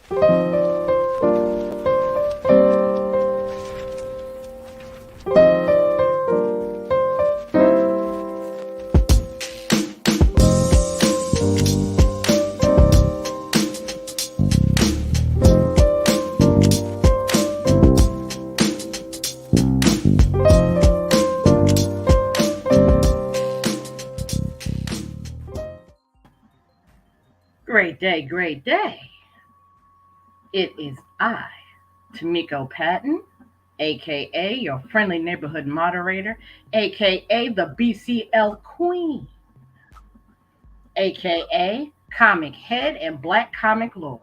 Great day, great day. It is I, Tameko Patton, aka your friendly neighborhood moderator, aka the BCL Queen, aka Comic Head and Black Comic Lord.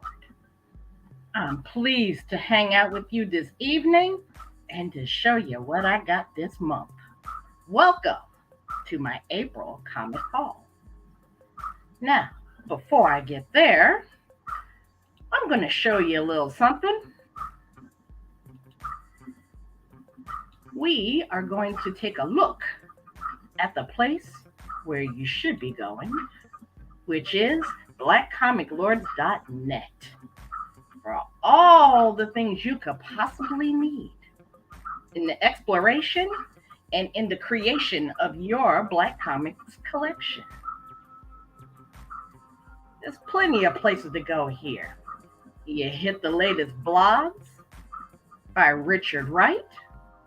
I'm pleased to hang out with you this evening and to show you what I got this month. Welcome to my April Comic Haul. Now, before I get there, I'm going to show you a little something. We are going to take a look at the place where you should be going, which is blackcomiclords.net, for all the things you could possibly need in the exploration and in the creation of your Black Comics collection. There's plenty of places to go here. You hit the latest blogs by Richard Wright,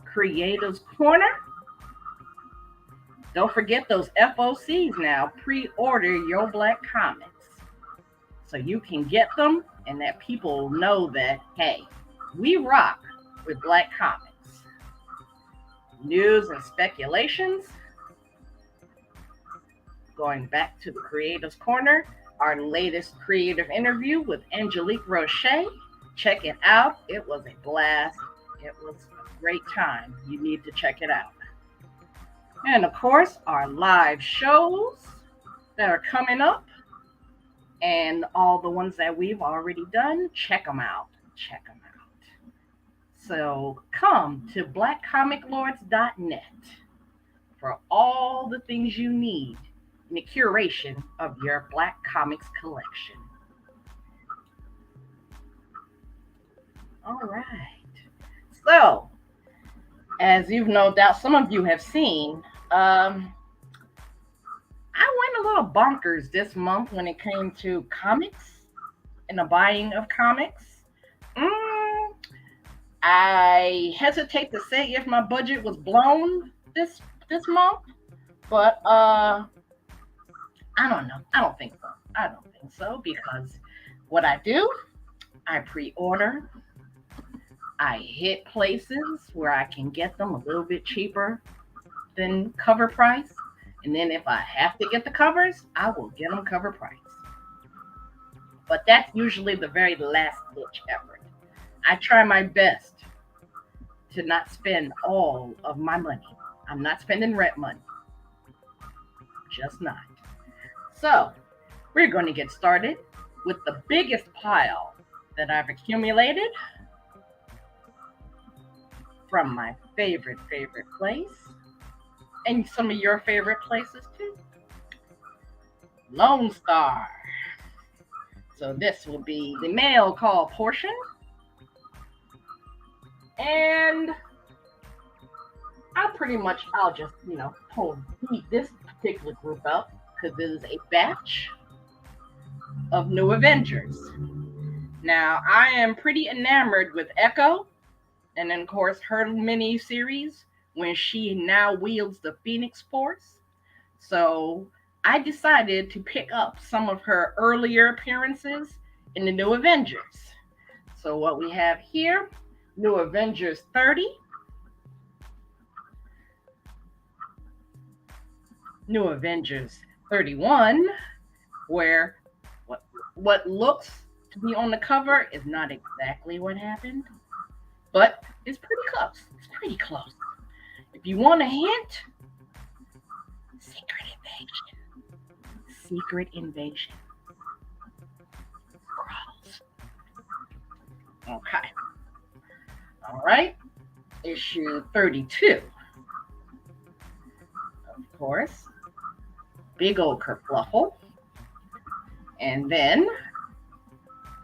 Creators Corner. Don't forget those FOCs now. Pre-order your Black comics so you can get them and that people know that, hey, we rock with Black comics. News and speculations. Going back to the Creators Corner, our latest creative interview with Angelique Roche. Check it out. It was a blast. It was a great time. You need to check it out. And of course, our live shows that are coming up and all the ones that we've already done, check them out. Check them out. So come to blackcomiclords.net for all the things you need in the curation of your Black Comics collection. All right. So, as you've no doubt, some of you have seen, I went a little bonkers this month when it came to comics and the buying of comics. I hesitate to say if my budget was blown this month, but I don't know. I don't think so because what I do, I pre-order. I hit places where I can get them a little bit cheaper than cover price. And then if I have to get the covers, I will get them cover price. But that's usually the very last ditch effort. I try my best to not spend all of my money. I'm not spending rent money. Just not. So, we're going to get started with the biggest pile that I've accumulated from my favorite place, and some of your favorite places too. Lone Star. So this will be the mail call portion. And I'll just, heat this particular group up because it is a batch of New Avengers. Now, I am pretty enamored with Echo, and then, of course, her mini-series when she now wields the Phoenix Force. So I decided to pick up some of her earlier appearances in the New Avengers. So what we have here, New Avengers 30, New Avengers 31, where what looks to be on the cover is not exactly what happened, but it's pretty close. It's pretty close. If you want a hint, Secret Invasion. Secret Invasion. Gross. Okay. All right. Issue 32. Of course. Big old kerfluffle. And then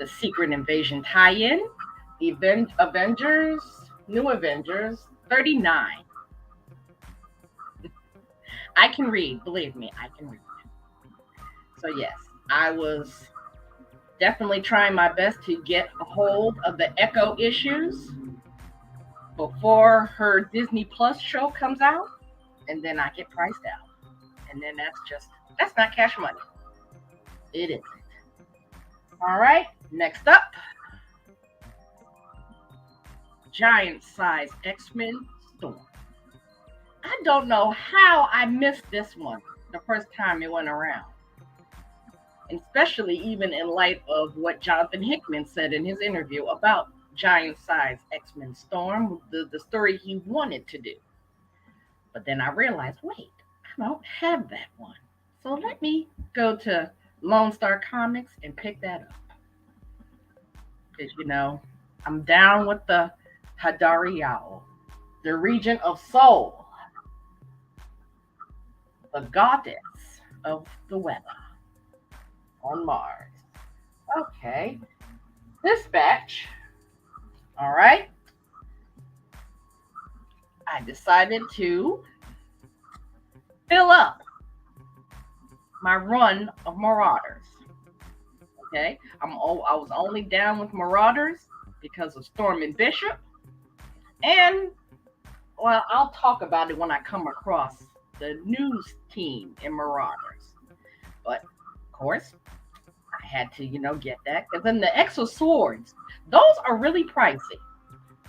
the Secret Invasion tie-in, Avengers, New Avengers 39. I can read, believe me, I can read. So yes, I was definitely trying my best to get a hold of the Echo issues before her Disney Plus show comes out, and then I get priced out. And then that's not cash money. It isn't. All right, next up, giant size X-Men Storm. I don't know how I missed this one the first time it went around. Especially even in light of what Jonathan Hickman said in his interview about giant size X-Men Storm, the story he wanted to do. But then I realized, wait, I don't have that one. So let me go to Lone Star Comics and pick that up. Because, I'm down with the Hadari Yao, the Regent of Soul, the goddess of the weather on Mars. Okay. Dispatch. All right. I decided to fill up my run of Marauders. Okay. I was only down with Marauders because of Storm and Bishop. And, well, I'll talk about it when I come across the news team in Marauders. But, of course, I had to, get that. Because then the Exo Swords, those are really pricey.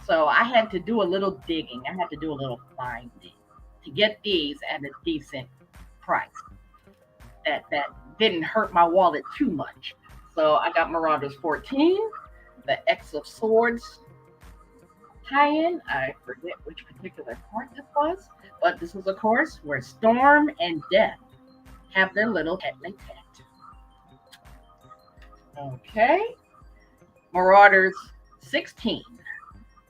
So I had to do a little digging. I had to do a little finding to get these at a decent price. That didn't hurt my wallet too much. So I got Marauders 14, the X of Swords tie-in. I forget which particular part this was. But this was, of course, where Storm and Death have their little tete-a-tete. Okay. Marauders 16.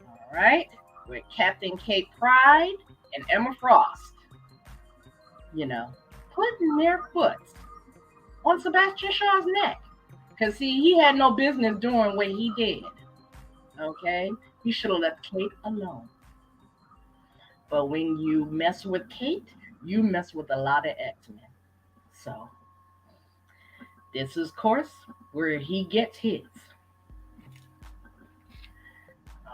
All right. With Captain Kate Pride and Emma Frost. Putting their foot on Sebastian Shaw's neck. Because, see, he had no business doing what he did. Okay? He should have left Kate alone. But when you mess with Kate, you mess with a lot of X-Men. So, this is, of course, where he gets his.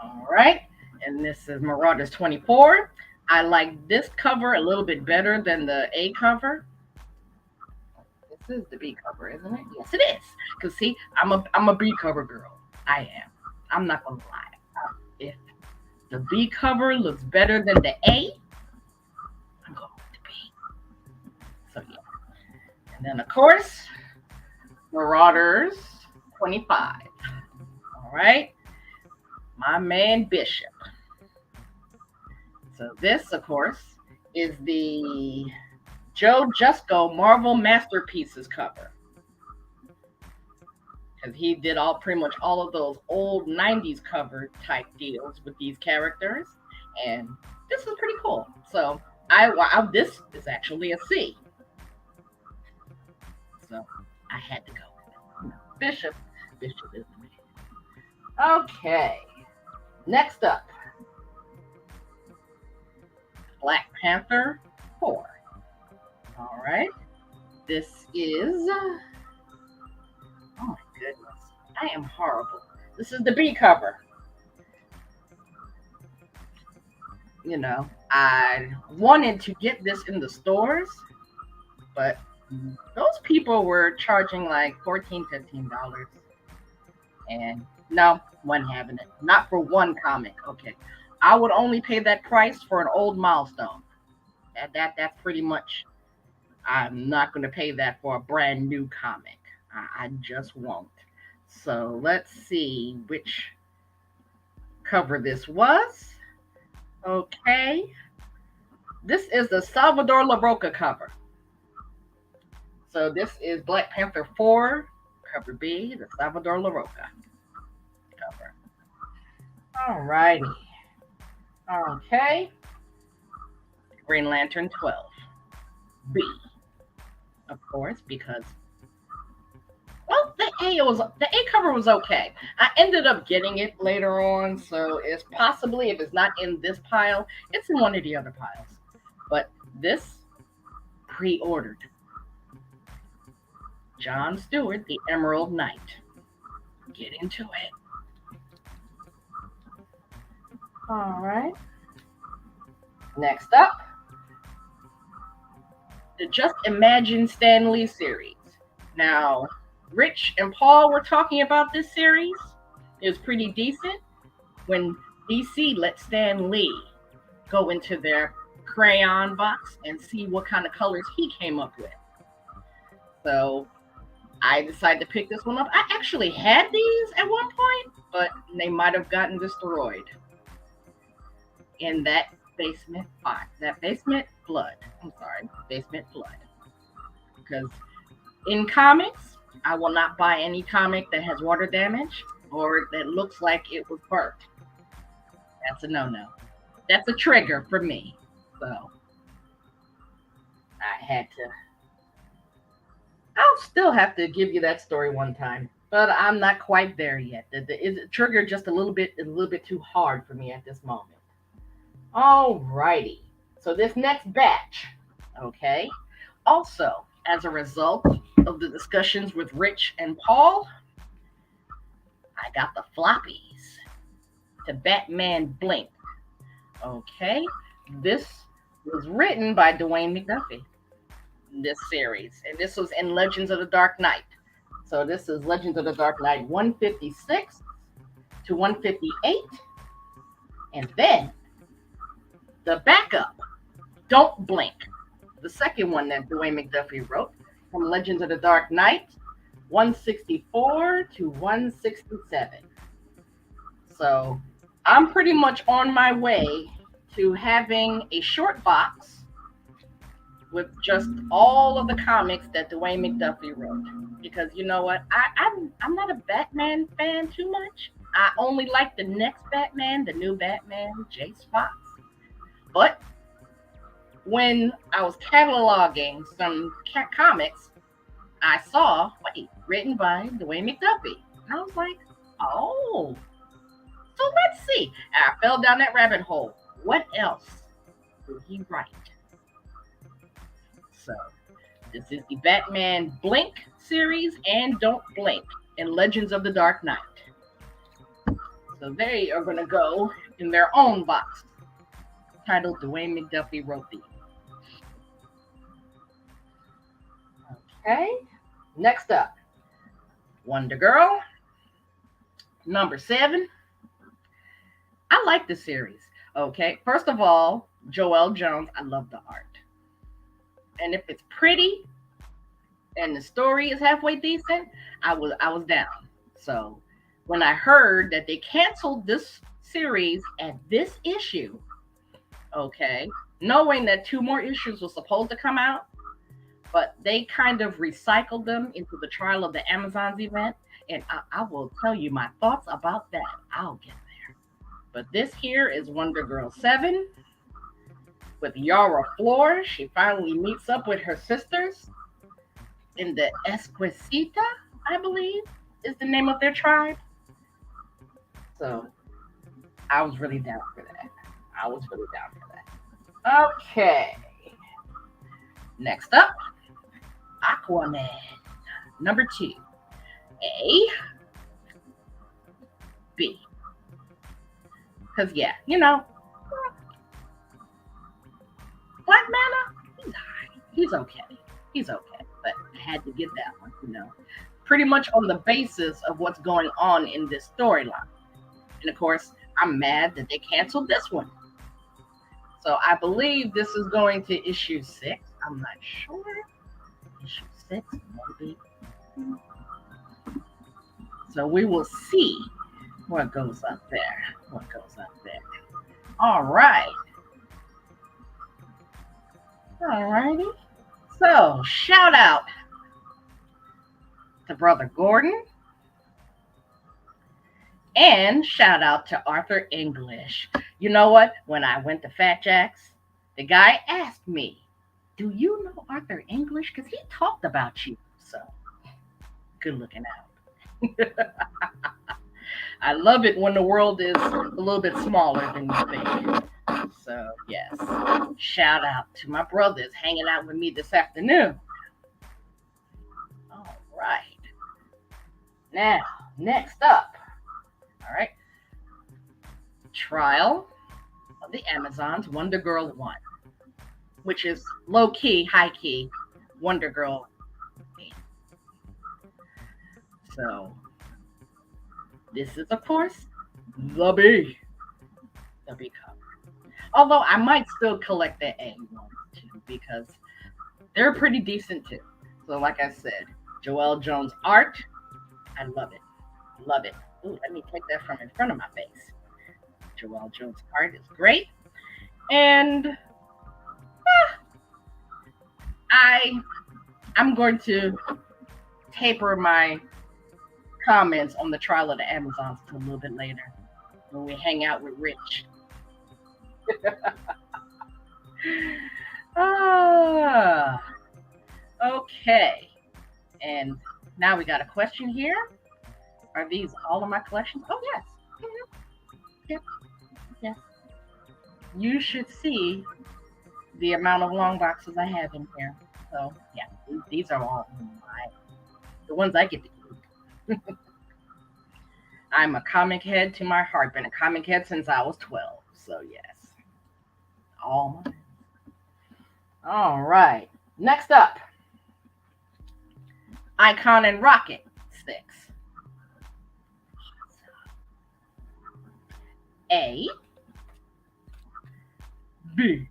All right. And this is Marauders 24. I like this cover a little bit better than the A cover. This is the B cover, isn't it? Yes, it is. Because, see, I'm a B cover girl. I am. I'm not going to lie. If the B cover looks better than the A, I'm going with the B. So, yeah. And then, of course, Marauders 25. All right. My man Bishop. So this, of course, is the Joe Jusko Marvel Masterpieces cover. Because he did pretty much all of those old 90s cover type deals with these characters. And this is pretty cool. So this is actually a C. So I had to go with it. Bishop is the man. Okay. Next up. Black Panther 4. All right. This is... oh my goodness. I am horrible. This is the B cover. I wanted to get this in the stores, but those people were charging like $14, $15. And no, wasn't having it. Not for one comic. Okay. I would only pay that price for an old milestone. That's pretty much, I'm not going to pay that for a brand new comic. I just won't. So let's see which cover this was. Okay. This is the Salvador LaRocca cover. So this is Black Panther 4, cover B, the Salvador LaRocca cover. All righty. Okay. Green Lantern 12. B. Of course, because, well, the A cover was okay. I ended up getting it later on, so it's possibly, if it's not in this pile, it's in one of the other piles. But this pre-ordered. John Stewart, the Emerald Knight. Get into it. All right. Next up, the Just Imagine Stan Lee series. Now, Rich and Paul were talking about this series. It was pretty decent when DC let Stan Lee go into their crayon box and see what kind of colors he came up with. So I decided to pick this one up. I actually had these at one point, but they might have gotten destroyed in that basement box. That basement blood. I'm sorry, basement blood. Because in comics, I will not buy any comic that has water damage or that looks like it was burnt. That's a no-no. That's a trigger for me. So I had to. I'll still have to give you that story one time, but I'm not quite there yet. It triggered just a little bit too hard for me at this moment. Alrighty. So this next batch, okay. Also, as a result of the discussions with Rich and Paul, I got the floppies to Batman Blink. Okay. This was written by Dwayne McDuffie. This series, and this was in Legends of the Dark Knight. So this is Legends of the Dark Knight 156 to 158, and then the backup, Don't Blink, the second one that Dwayne McDuffie wrote, from Legends of the Dark Knight 164 to 167. So I'm pretty much on my way to having a short box with just all of the comics that Dwayne McDuffie wrote. Because you know what? I'm not a Batman fan too much. I only like the next Batman, the new Batman, Jace Fox. But when I was cataloging some comics, I saw, written by Dwayne McDuffie. And I was like, oh. So let's see. I fell down that rabbit hole. What else did he write? So, this is the Batman Blink series and Don't Blink in Legends of the Dark Knight. So they are going to go in their own box titled Dwayne McDuffie wrote these. Okay, next up, Wonder Girl, number 7. I like the series. Okay, first of all, Joelle Jones, I love the art. And if it's pretty and the story is halfway decent, I was down. So when I heard that they canceled this series at this issue, okay, knowing that 2 more issues were supposed to come out, but they kind of recycled them into the Trial of the Amazons event, and I will tell you my thoughts about that. I'll get there. But this here is Wonder Girl 7. With Yara Flor, she finally meets up with her sisters in the Esquisita, I believe, is the name of their tribe. So I was really down for that. Okay. Next up, Aquaman, number 2. A, B. Because, yeah, you know, Black Manta, he's okay. But I had to get that one, you know. Pretty much on the basis of what's going on in this storyline. And of course, I'm mad that they canceled this one. So I believe this is going to issue 6. I'm not sure. Issue 6, maybe. So we will see what goes up there. All right. Alrighty. So, shout out to Brother Gordon. And shout out to Arthur English. You know what? When I went to Fat Jack's, the guy asked me, do you know Arthur English? Because he talked about you. So, good looking out. I love it when the world is a little bit smaller than you think. So, yes. Shout out to my brothers hanging out with me this afternoon. All right. Now, next up. All right. Trial of the Amazons, Wonder Girl 1, which is low key, high key, Wonder Girl. So, this is, of course, the B. The B cover. Although I might still collect the A ones too, because they're pretty decent too. So, like I said, Joelle Jones art, I love it. Love it. Ooh, let me take that from in front of my face. Joelle Jones art is great. And I'm going to taper my comments on the trial of the Amazons to a little bit later when we hang out with Rich. Ah, okay. And now we got a question here. Are these all of my collections? Oh, yes. Mhm. Yep. Yes. You should see the amount of long boxes I have in here. So, yeah, these are all the ones I get to keep. I'm a comic head to my heart. Been a comic head since I was 12. So, yes. All mine. All right. Next up, Icon and Rocket 6. A, B.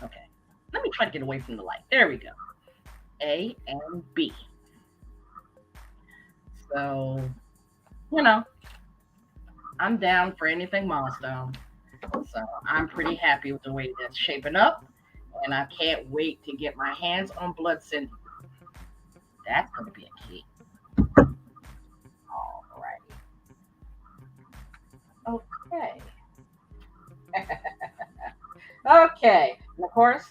Okay. Let me try to get away from the light. There we go. A and B. So, I'm down for anything milestone. So I'm pretty happy with the way that's shaping up. And I can't wait to get my hands on Blood Cindy. That's going to be a key. All right. Okay. Okay. And of course,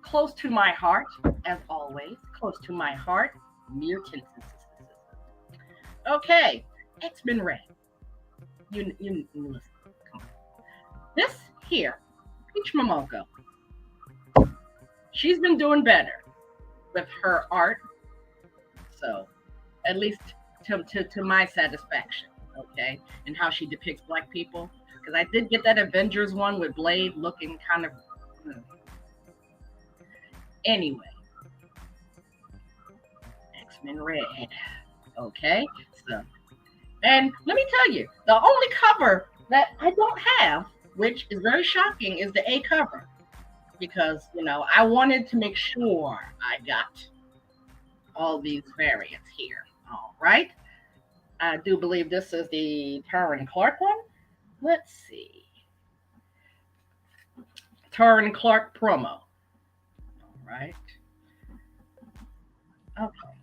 close to my heart, as always, close to my heart, Mutant. Okay. X-Men Red. You listen. Come on. This here, Peach Momoko. She's been doing better with her art. So, at least to my satisfaction, okay? And how she depicts black people. Because I did get that Avengers one with Blade looking kind of. Anyway, X-Men Red. Okay, so. And let me tell you, the only cover that I don't have, which is very shocking, is the A cover. Because, I wanted to make sure I got all these variants here. All right. I do believe this is the Tara and Clark one. Let's see. Tara and Clark promo. All right. Okay.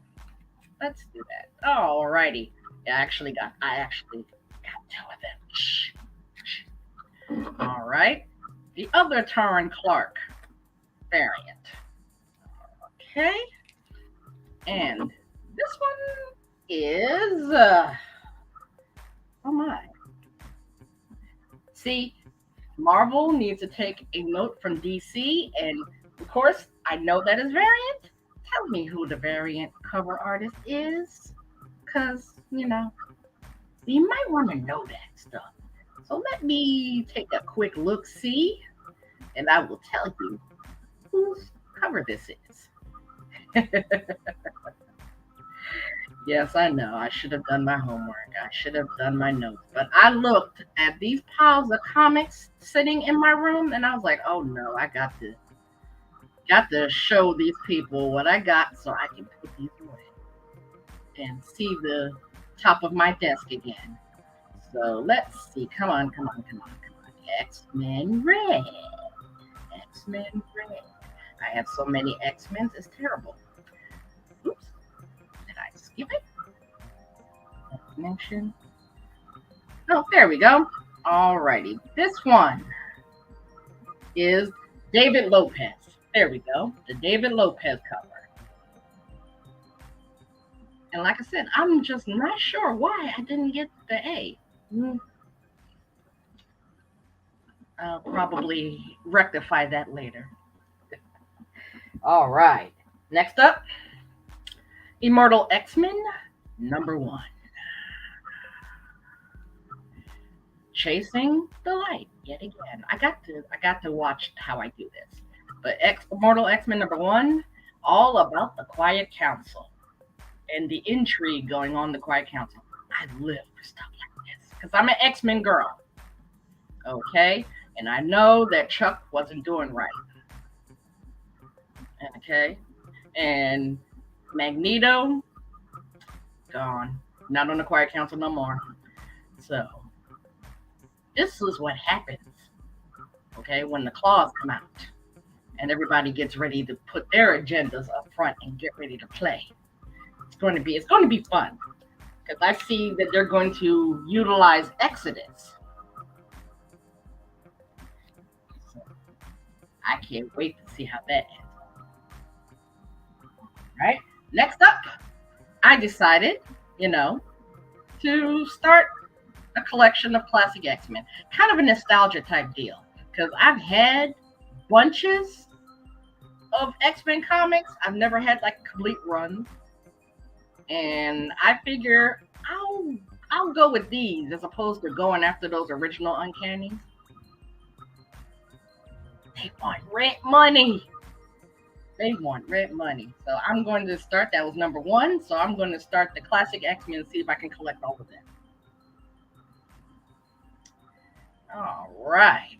Let's do that. All righty. I actually got two of them. Shh. All right. The other Tara and Clark variant. Okay. And this one is oh my. See, Marvel needs to take a note from DC, and of course, I know that is variant. Tell me who the variant cover artist is, because you might want to know that stuff. So let me take a quick look, see, and I will tell you whose cover this is. Yes, I know. I should have done my homework. I should have done my notes. But I looked at these piles of comics sitting in my room and I was like, oh no, I got to show these people what I got so I can put these away and see the top of my desk again. So let's see. Come on. X-Men Red. X-Men Red. I have so many X-Men, it's terrible. Oops. Did I skip it? Mention. Oh, there we go. Alrighty. This one is David Lopez There we go. The David Lopez cover. And like I said, I'm just not sure why I didn't get the A. I'll probably rectify that later. All right. Next up, Immortal X-Men #1. Chasing the light yet again. I got to watch how I do this. But Immortal X-Men #1, all about the Quiet Council and the intrigue going on in the Quiet Council. I live for stuff like this because I'm an X-Men girl. Okay? And I know that Chuck wasn't doing right. Okay? And Magneto, gone. Not on the Quiet Council no more. So, this is what happens, okay, when the claws come out and everybody gets ready to put their agendas up front and get ready to play. It's going to be fun because I see that they're going to utilize Exodus. So I can't wait to see how that ends. Right? Next up, I decided, to start a collection of classic X-Men, kind of a nostalgia type deal, because I've had bunches of X-Men comics. I've never had like complete runs, and I figure I'll go with these as opposed to going after those original Uncannies. They want rent money. So I'm going to start. That was #1. So I'm going to start the classic X-Men and see if I can collect all of them. All right.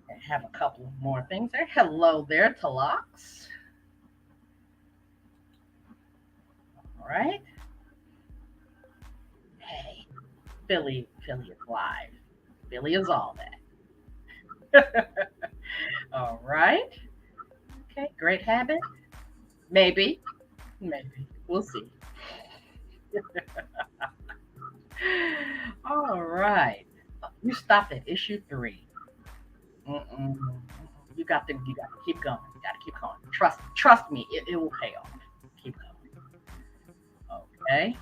I have a couple more things there. Hello there, Talox. All right. Hey, Philly is live. Philly is all that. All right. Okay, Great Habit. Maybe. We'll see. All right. You stopped at issue 3. You got to keep going. You got to keep going. Trust me, it will pay off. Keep going. Okay.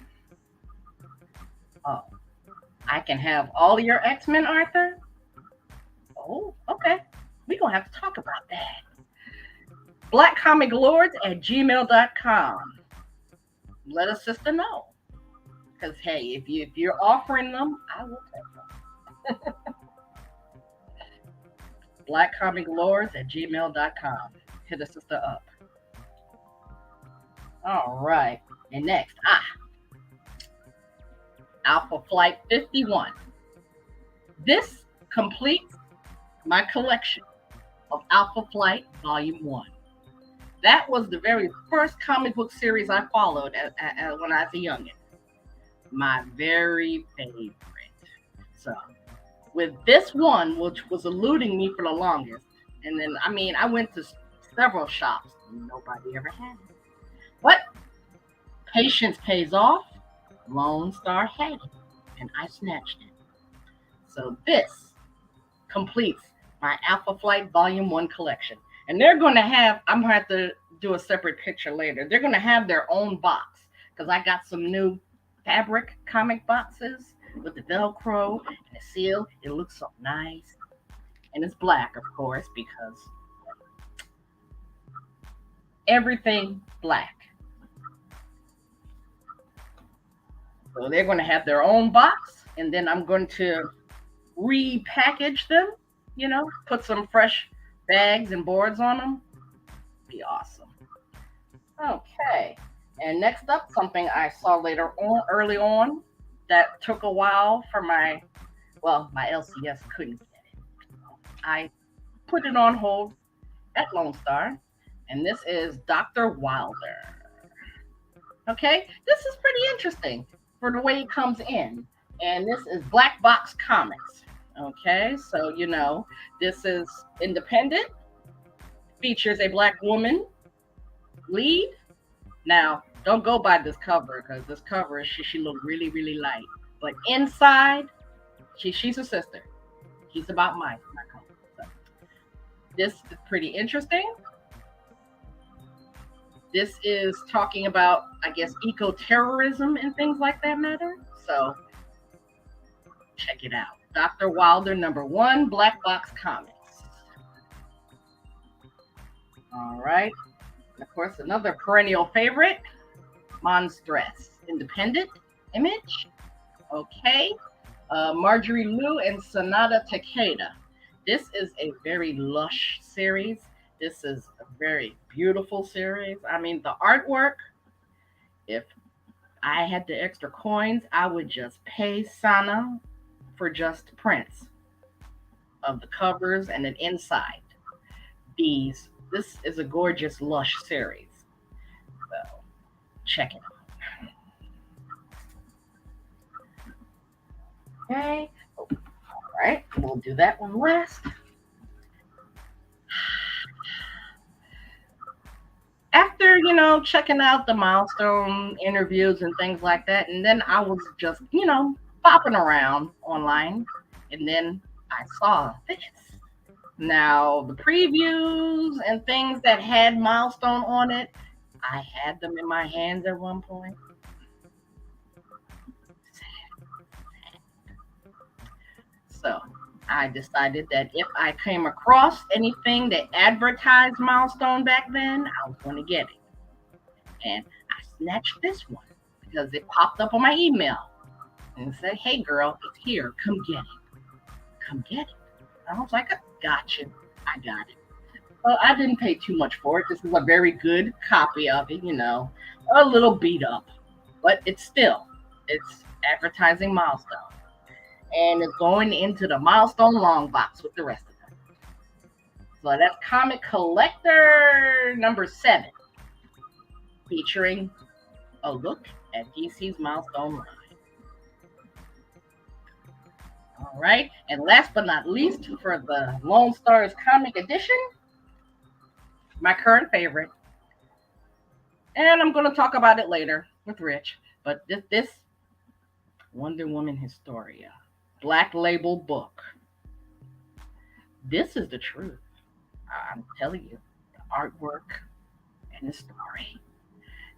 Oh, I can have all of your X-Men, Arthur? Oh, okay. We're going to have to talk about that. blackcomiclords@gmail.com. Let a sister know. Because, hey, if you're offering them, I will take them. blackcomiclords@gmail.com. Hit a sister up. All right. And next, Alpha Flight 51. This completes my collection of Alpha Flight Volume 1. That was the very first comic book series I followed when I was a youngin'. My very favorite. So, with this one, which was eluding me for the longest, and then, I went to several shops. Nobody ever had it. But patience pays off. Lone Star had it, and I snatched it. So this completes my Alpha Flight Volume 1 collection. And they're going to have, I'm going to have to do a separate picture later. They're going to have their own box because I got some new fabric comic boxes with the Velcro and the seal. It looks so nice. And it's black, of course, because everything black. So they're going to have their own box, and then I'm going to repackage them, put some fresh bags and boards on them. Be awesome. Okay. And next up, something I saw early on, that took a while for my LCS couldn't get it. I put it on hold at Lone Star, and this is Dr. Wilder. Okay, this is pretty interesting for the way it comes in, and this is Black Box Comics. Okay, so this is independent, features a black woman lead. Now, don't go by this cover because this cover she looked really, really light, but inside, she's a sister. She's about my cover. So this is pretty interesting. This is talking about, I guess, eco-terrorism and things like that matter. So check it out. Dr. Wilder #1, Black Box Comics. All right. And of course, another perennial favorite, Monstress, Independent Image. Okay. Marjorie Liu and Sonata Takeda. This is a very lush series. This is a very beautiful series. I mean, the artwork, if I had the extra coins, I would just pay Sana for just prints of the covers and then inside. This is a gorgeous lush series. So check it out. Okay. Oh, all right. We'll do that one last. After, checking out the milestone interviews and things like that, and then I was just, bopping around online, and then I saw this. Now, the previews and things that had milestone on it, I had them in my hands at one point. So I decided that if I came across anything that advertised milestone back then, I was going to get it. And I snatched this one because it popped up on my email and said, "Hey girl, it's here. Come get it. Come get it." And I was like, "Gotcha. I got it." Well, I didn't pay too much for it. This is a very good copy of it, a little beat up, but it's advertising milestone. And it's going into the milestone long box with the rest of them. So that's Comic Collector #7, featuring a look at DC's milestone line. All right, and last but not least, for the Lone Stars Comic Edition, my current favorite, and I'm going to talk about it later with Rich, but this Wonder Woman Historia Black Label book. This is the truth. I'm telling you, the artwork and the story.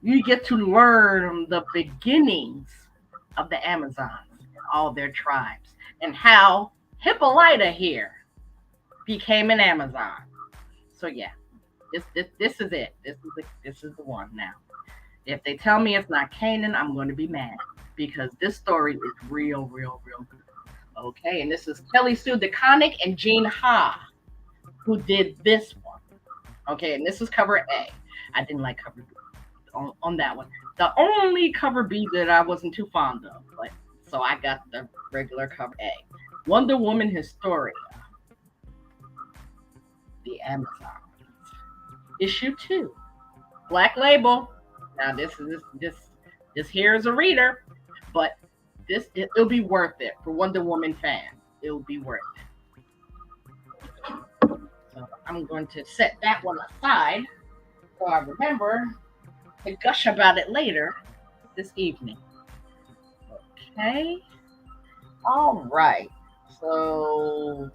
You get to learn the beginnings of the Amazons and all their tribes, and how Hippolyta here became an Amazon. So yeah, this is it. This is the one now. If they tell me it's not Kanan, I'm going to be mad because this story is real good. Okay, and this is Kelly Sue DeConnick and Jean Ha who did this one. Okay, and this is cover A. I didn't like cover B on that one. The only cover B that I wasn't too fond of, but so I got the regular cover A. Wonder Woman Historia, The Amazons, issue 2, Black Label. Now this here is a reader, but it'll be worth it for Wonder Woman fans. It'll be worth it. So I'm going to set that one aside so I remember to gush about it later this evening. Okay. All right. So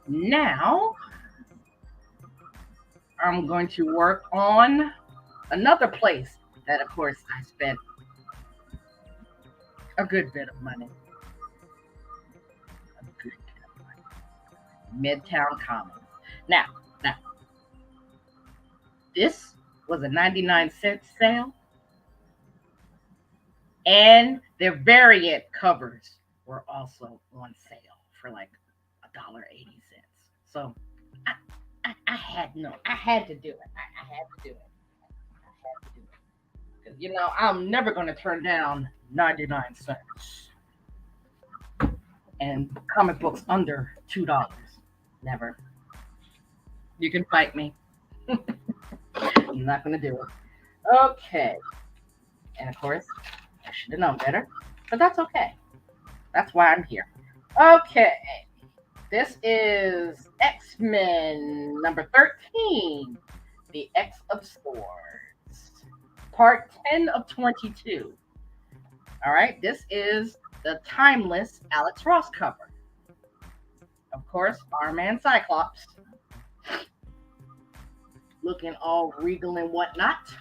now I'm going to work on another place that, of course, I spent a good bit of money. A good bit of money. Midtown Comics. Now, this was a 99-cent sale, and their variant covers were also on sale for like $1.80. So I had to do it. I had to do it. I had to do it. Because I'm never going to turn down 99 cents and comic books under $2. Never. You can fight me. I'm not going to do it. Okay. And of course, I should have known better, but that's okay. That's why I'm here. Okay. This is X-Men #13, The X of Swords, part 10 of 22. All right. This is the timeless Alex Ross cover. Of course, our man Cyclops. looking all regal and whatnot.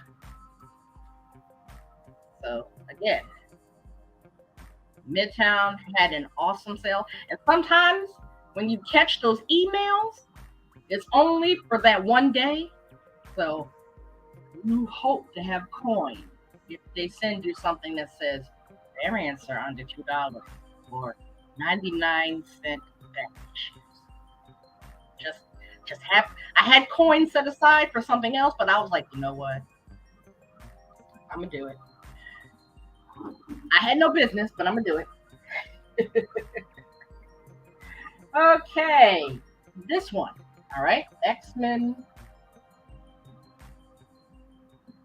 So again, Midtown had an awesome sale. And sometimes when you catch those emails, it's only for that one day. So you hope to have coin if they send you something that says variants are under $2 or 99-cent back issues. Just have I had coins set aside for something else, but I was like, you know what? I'm gonna do it. I had no business, but I'm gonna do it. Okay, this one. All right, X-Men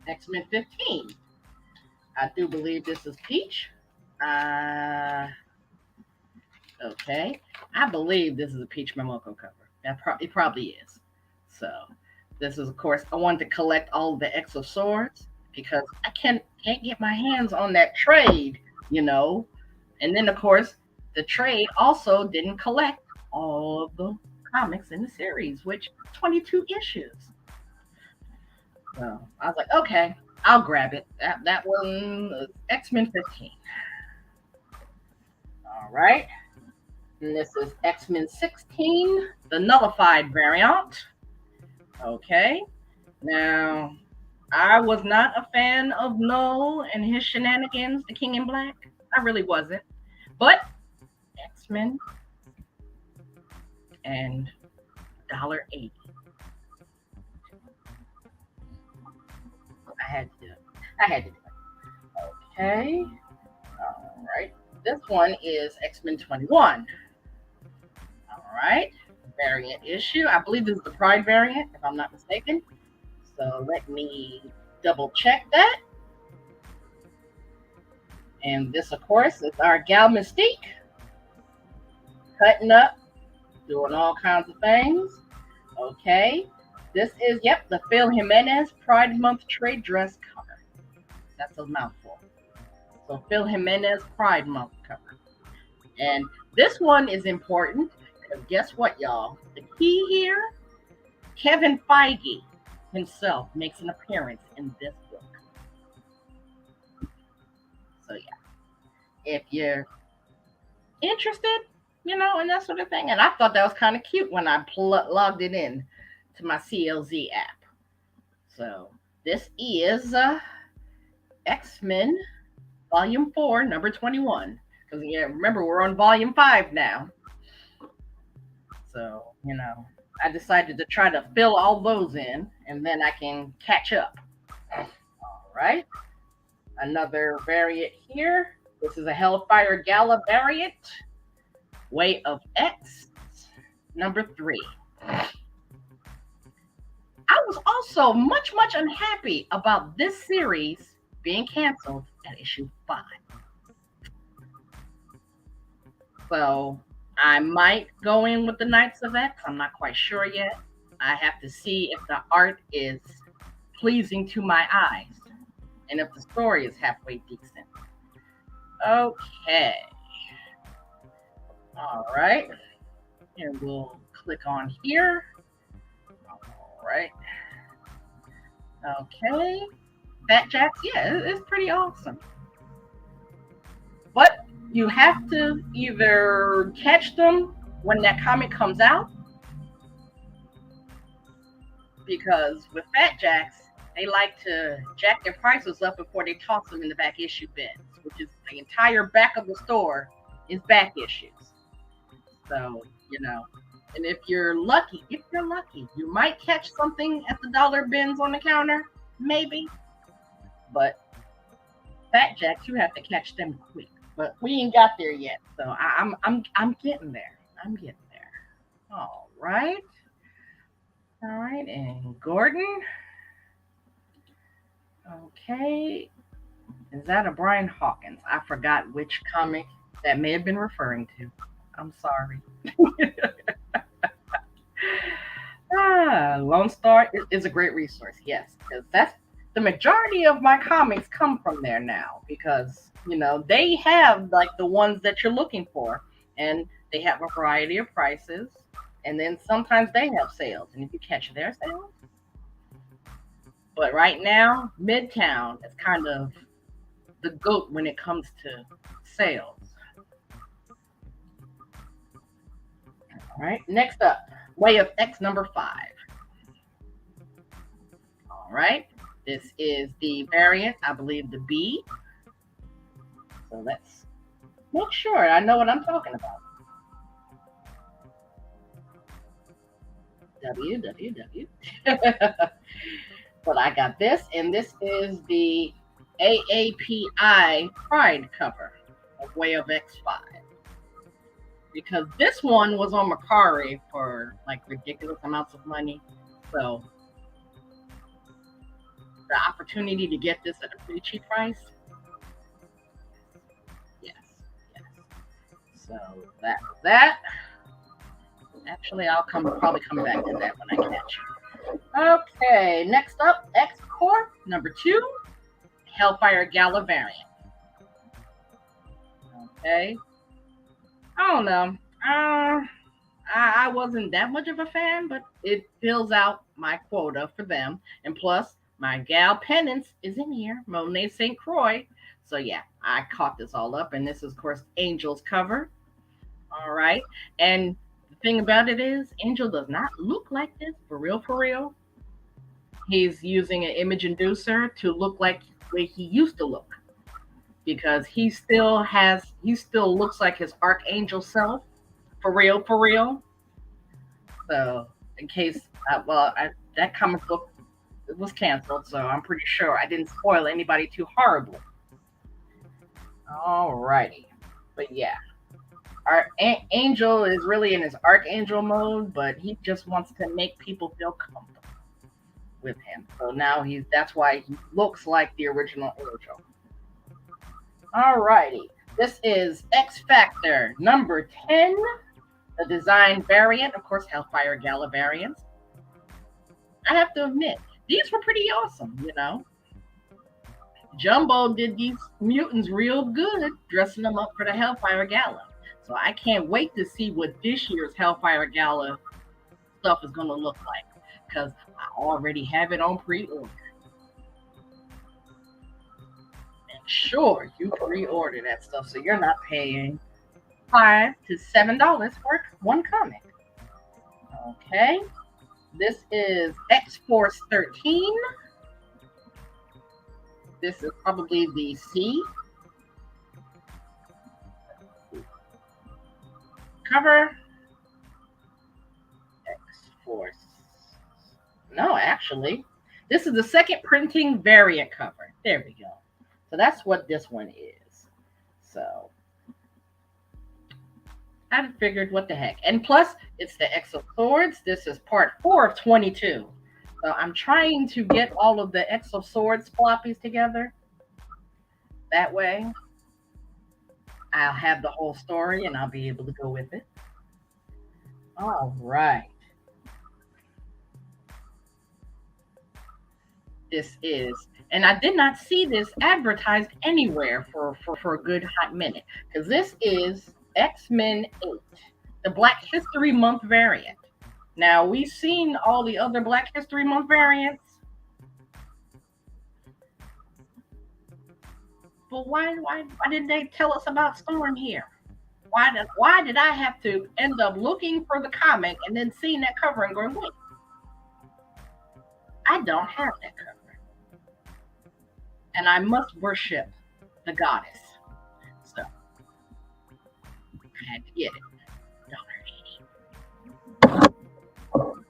15. I do believe this is Peach. Okay, I believe this is a Peach Momoko cover. It probably is. So this is, of course, I wanted to collect all of the Exo Swords because I can't get my hands on that trade, you know. And then, of course, the trade also didn't collect all of the comics in the series, which 22 issues. So I was like, okay, I'll grab it. That one was X-Men 15. All right. And this is X-Men 16, the nullified variant. Okay. Now, I was not a fan of Null and his shenanigans, the King in Black. I really wasn't. But X-Men and $1.80. I had to do it. Okay. All right. This one is X-Men 21. All right. Variant issue. I believe this is the Pride variant, if I'm not mistaken. So let me double check that. And this, of course, is our gal Mystique. Cutting up, doing all kinds of things. Okay. This is, the Phil Jimenez Pride Month trade dress cover. That's a mouthful. So Phil Jimenez Pride Month cover. And this one is important because guess what, y'all? The key here, Kevin Feige himself makes an appearance in this book. So yeah, if you're interested, in that sort of thing. And I thought that was kind of cute when I logged it in to my CLZ app. So this is X-Men Volume 4, number 21. Because remember, we're on Volume 5 now. So, I decided to try to fill all those in, and then I can catch up. All right. Another variant here. This is a Hellfire Gala variant. Way of X, number 3. I was also much unhappy about this series being canceled at issue 5. So I might go in with the Knights of X. I'm not quite sure yet. I have to see if the art is pleasing to my eyes and if the story is halfway decent. Okay. All right. And we'll click on here. All right. Okay. Fat Jacks, it's pretty awesome. But you have to either catch them when that comic comes out, because with Fat Jacks, they like to jack their prices up before they toss them in the back issue bins, which is the entire back of the store is back issues. So, and if you're lucky, you might catch something at the dollar bins on the counter, maybe. But Fat Jacks, you have to catch them quick. But we ain't got there yet, so I'm getting there. All right, and Gordon. Okay, is that a Brian Hawkins? I forgot which comic that may have been referring to. I'm sorry. Lone Star is a great resource, yes, because that's the majority of my comics come from there now, because they have like the ones that you're looking for, and they have a variety of prices, and then sometimes they have sales, and if you catch their sales, But right now, Midtown is kind of the GOAT when it comes to sales. All right, next up, Way of X number 5. All right, this is the variant, I believe the B. So let's make sure I know what I'm talking about. www. But I got this, and this is the AAPI Pride cover of Way of X5. Because this one was on Mercari for like ridiculous amounts of money. So the opportunity to get this at a pretty cheap price. Yes, yes. So that. Actually, I'll probably come back to that when I catch you. Okay, next up, X Corp number 2, Hellfire Gala variant. Okay, I don't know. I wasn't that much of a fan, but it fills out my quota for them. And plus, my gal Penance is in here, Monet St. Croix. So yeah, I caught this all up, and this is, of course, Angel's cover. All right, and the thing about it is, Angel does not look like this for real, for real. He's using an image inducer to look like the way he used to look, because he still looks like his archangel self, for real, for real. So, in case, that comic book was canceled, so I'm pretty sure I didn't spoil anybody too horribly. Alrighty, but yeah, our Angel is really in his archangel mode, but he just wants to make people feel comfortable with him. So now that's why he looks like the original Angel. Alrighty, this is X Factor number 10. The design variant, of course, Hellfire Gala variants. I have to admit, these were pretty awesome, you know. Jumbo did these mutants real good, dressing them up for the Hellfire Gala. So I can't wait to see what this year's Hellfire Gala stuff is going to look like, because I already have it on pre-order. And sure, you pre-order that stuff, so you're not paying $5 to $7 for one comic. Okay, this is X-Force 13. This is probably the C cover. X-Force. No, actually, this is the second printing variant cover. There we go. So that's what this one is. So I figured, what the heck. And plus, it's the X of Swords. This is part 4 of 22. So I'm trying to get all of the X of Swords floppies together. That way, I'll have the whole story and I'll be able to go with it. All right. This is, and I did not see this advertised anywhere for a good hot minute, because this is X-Men 8, the Black History Month variant. Now, we've seen all the other Black History Month variants, but why didn't they tell us about Storm here? Why did I have to end up looking for the comic and then seeing that cover and going, wait, I don't have that cover. And I must worship the goddess. So I had to get it. $1.80.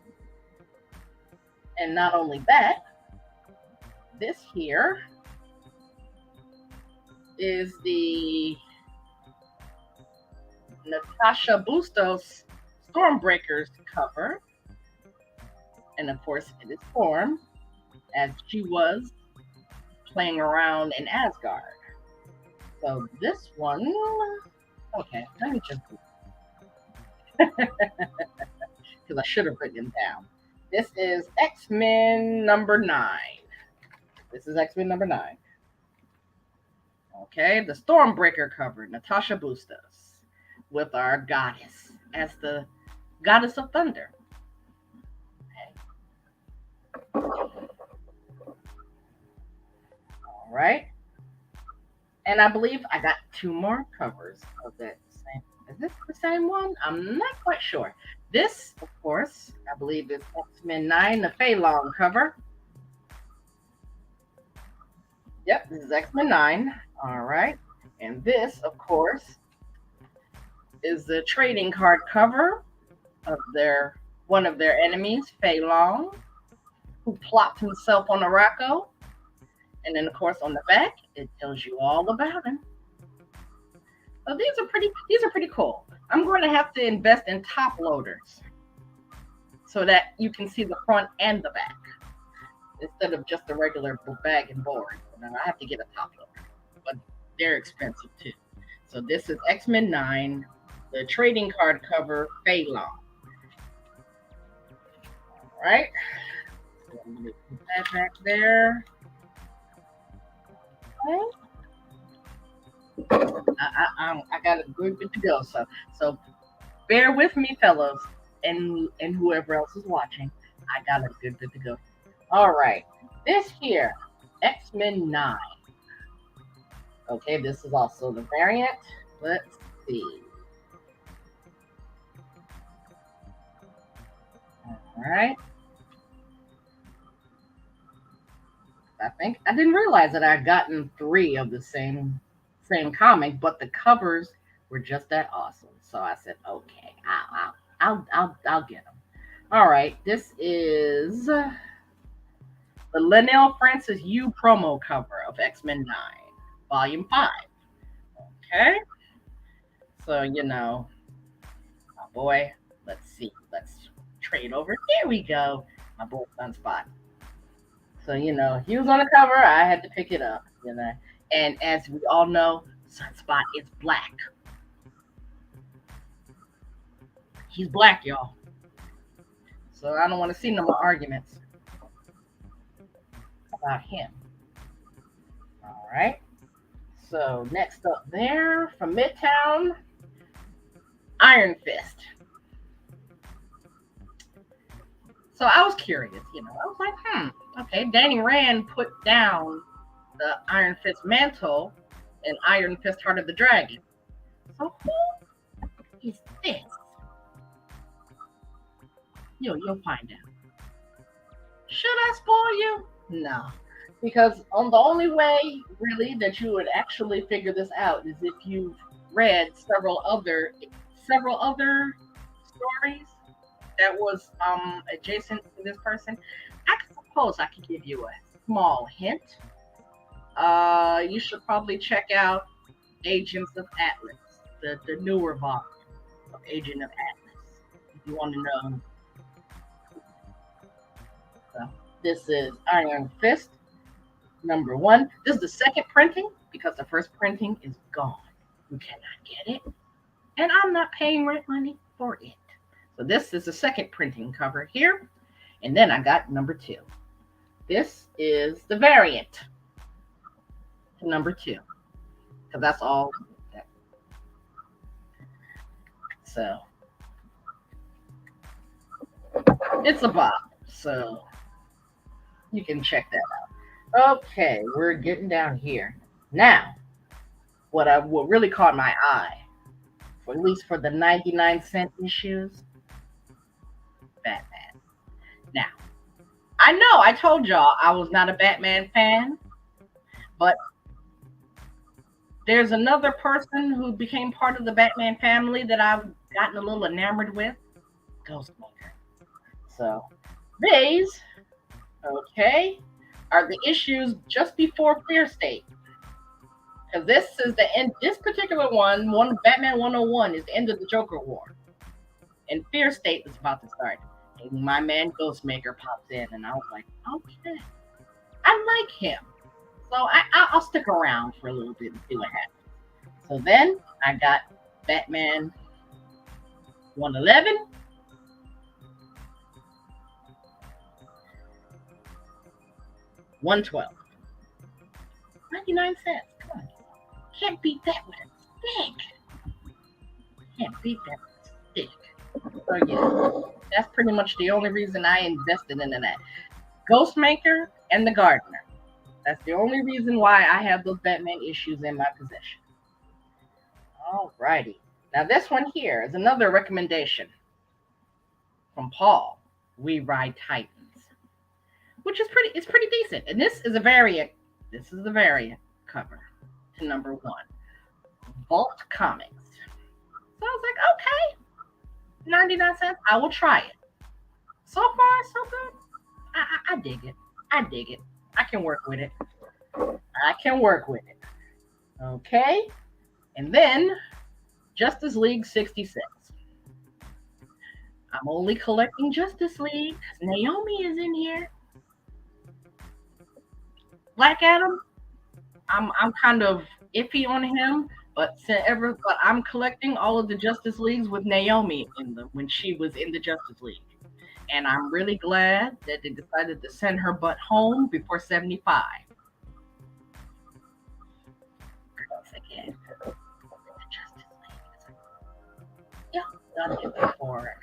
And not only that, this here is the Natasha Bustos Stormbreakers cover. And of course, it is Storm, as she was playing around in Asgard. So this one, okay, let me just, because I should have written it down. This is X-Men number 9. This is X-Men number 9. Okay, the Stormbreaker cover, Natasha Bustos, with our goddess as the goddess of thunder. right? And I believe I got two more covers of that same. Is this the same one? I'm not quite sure. This, of course, I believe is X-Men 9, the Fei Long cover. Yep, this is X-Men 9. All right. And this, of course, is the trading card cover of their one of their enemies, Fei Long, who plopped himself on a Rocco. And then, of course, on the back, it tells you all about him. So these are pretty cool. I'm going to have to invest in top loaders so that you can see the front and the back instead of just a regular bag and board. I have to get a top loader, but they're expensive too. So this is X-Men 9, the trading card cover, Fei Long. All right. So I'm going to put that back there. I got a good to go. So bear with me, fellows, and whoever else is watching. I got a good to go. All right, this here, X-Men 9. Okay, this is also the variant. Let's see. All right. I think I didn't realize that I'd gotten 3 of the same comic, but the covers were just that awesome. So I said, okay, I'll get them. All right, this is the Linnell Francis Yu promo cover of X-Men 9, Volume 5. Okay, so my boy. Let's see. Let's trade over. Here we go. My boy Sunspot. So, he was on the cover. I had to pick it up, And as we all know, Sunspot is black. He's black, y'all. So I don't want to see no more arguments about him. All right. So next up there from Midtown, Iron Fist. So I was curious, I was like, okay, Danny Rand put down the Iron Fist mantle and Iron Fist Heart of the Dragon. So who is this? You'll find out. Should I spoil you? No. Because the only way, really, that you would actually figure this out is if you've read several other stories that was adjacent to this person. I suppose I could give you a small hint. You should probably check out Agents of Atlas, the newer volume of Agent of Atlas, if you want to know. So this is Iron Fist, number 1. This is the second printing because the first printing is gone. You cannot get it. And I'm not paying rent money for it. So this is the second printing cover here. And then I got number 2. This is the variant to number 2. Because that's all. So it's a box. So you can check that out. Okay, we're getting down here. Now, what really caught my eye, at least for the 99-cent issues, Batman. Now, I know I told y'all I was not a Batman fan, but there's another person who became part of the Batman family that I've gotten a little enamored with, Ghostmaker. So these, okay, are the issues just before Fear State. Because this is the end. This particular one Batman 101, is the end of the Joker War, and Fear State is about to start. And my man Ghostmaker pops in, and I was like, okay, I like him, so I'll stick around for a little bit and see what happens. So then I got Batman 111. $112. 99 cents. Come on. Can't beat that with a stick. Can't beat that with a stick. So yeah, that's pretty much the only reason I invested in that. Ghostmaker and the Gardener. That's the only reason why I have those Batman issues in my possession. Alrighty. Now this one here is another recommendation from Paul. We Ride Titans, which is pretty decent. And this is a variant. This is the variant cover to number 1. Vault Comics. So I was like, okay, 99 cents. I will try it. So far, so good. I dig it. I dig it. I can work with it. I can work with it. Okay. And then Justice League 66. I'm only collecting Justice League. Naomi is in here. Black Adam, I'm kind of iffy on him, but I'm collecting all of the Justice Leagues with Naomi in them when she was in the Justice League. And I'm really glad that they decided to send her butt home before 75. Again, yeah, done it before.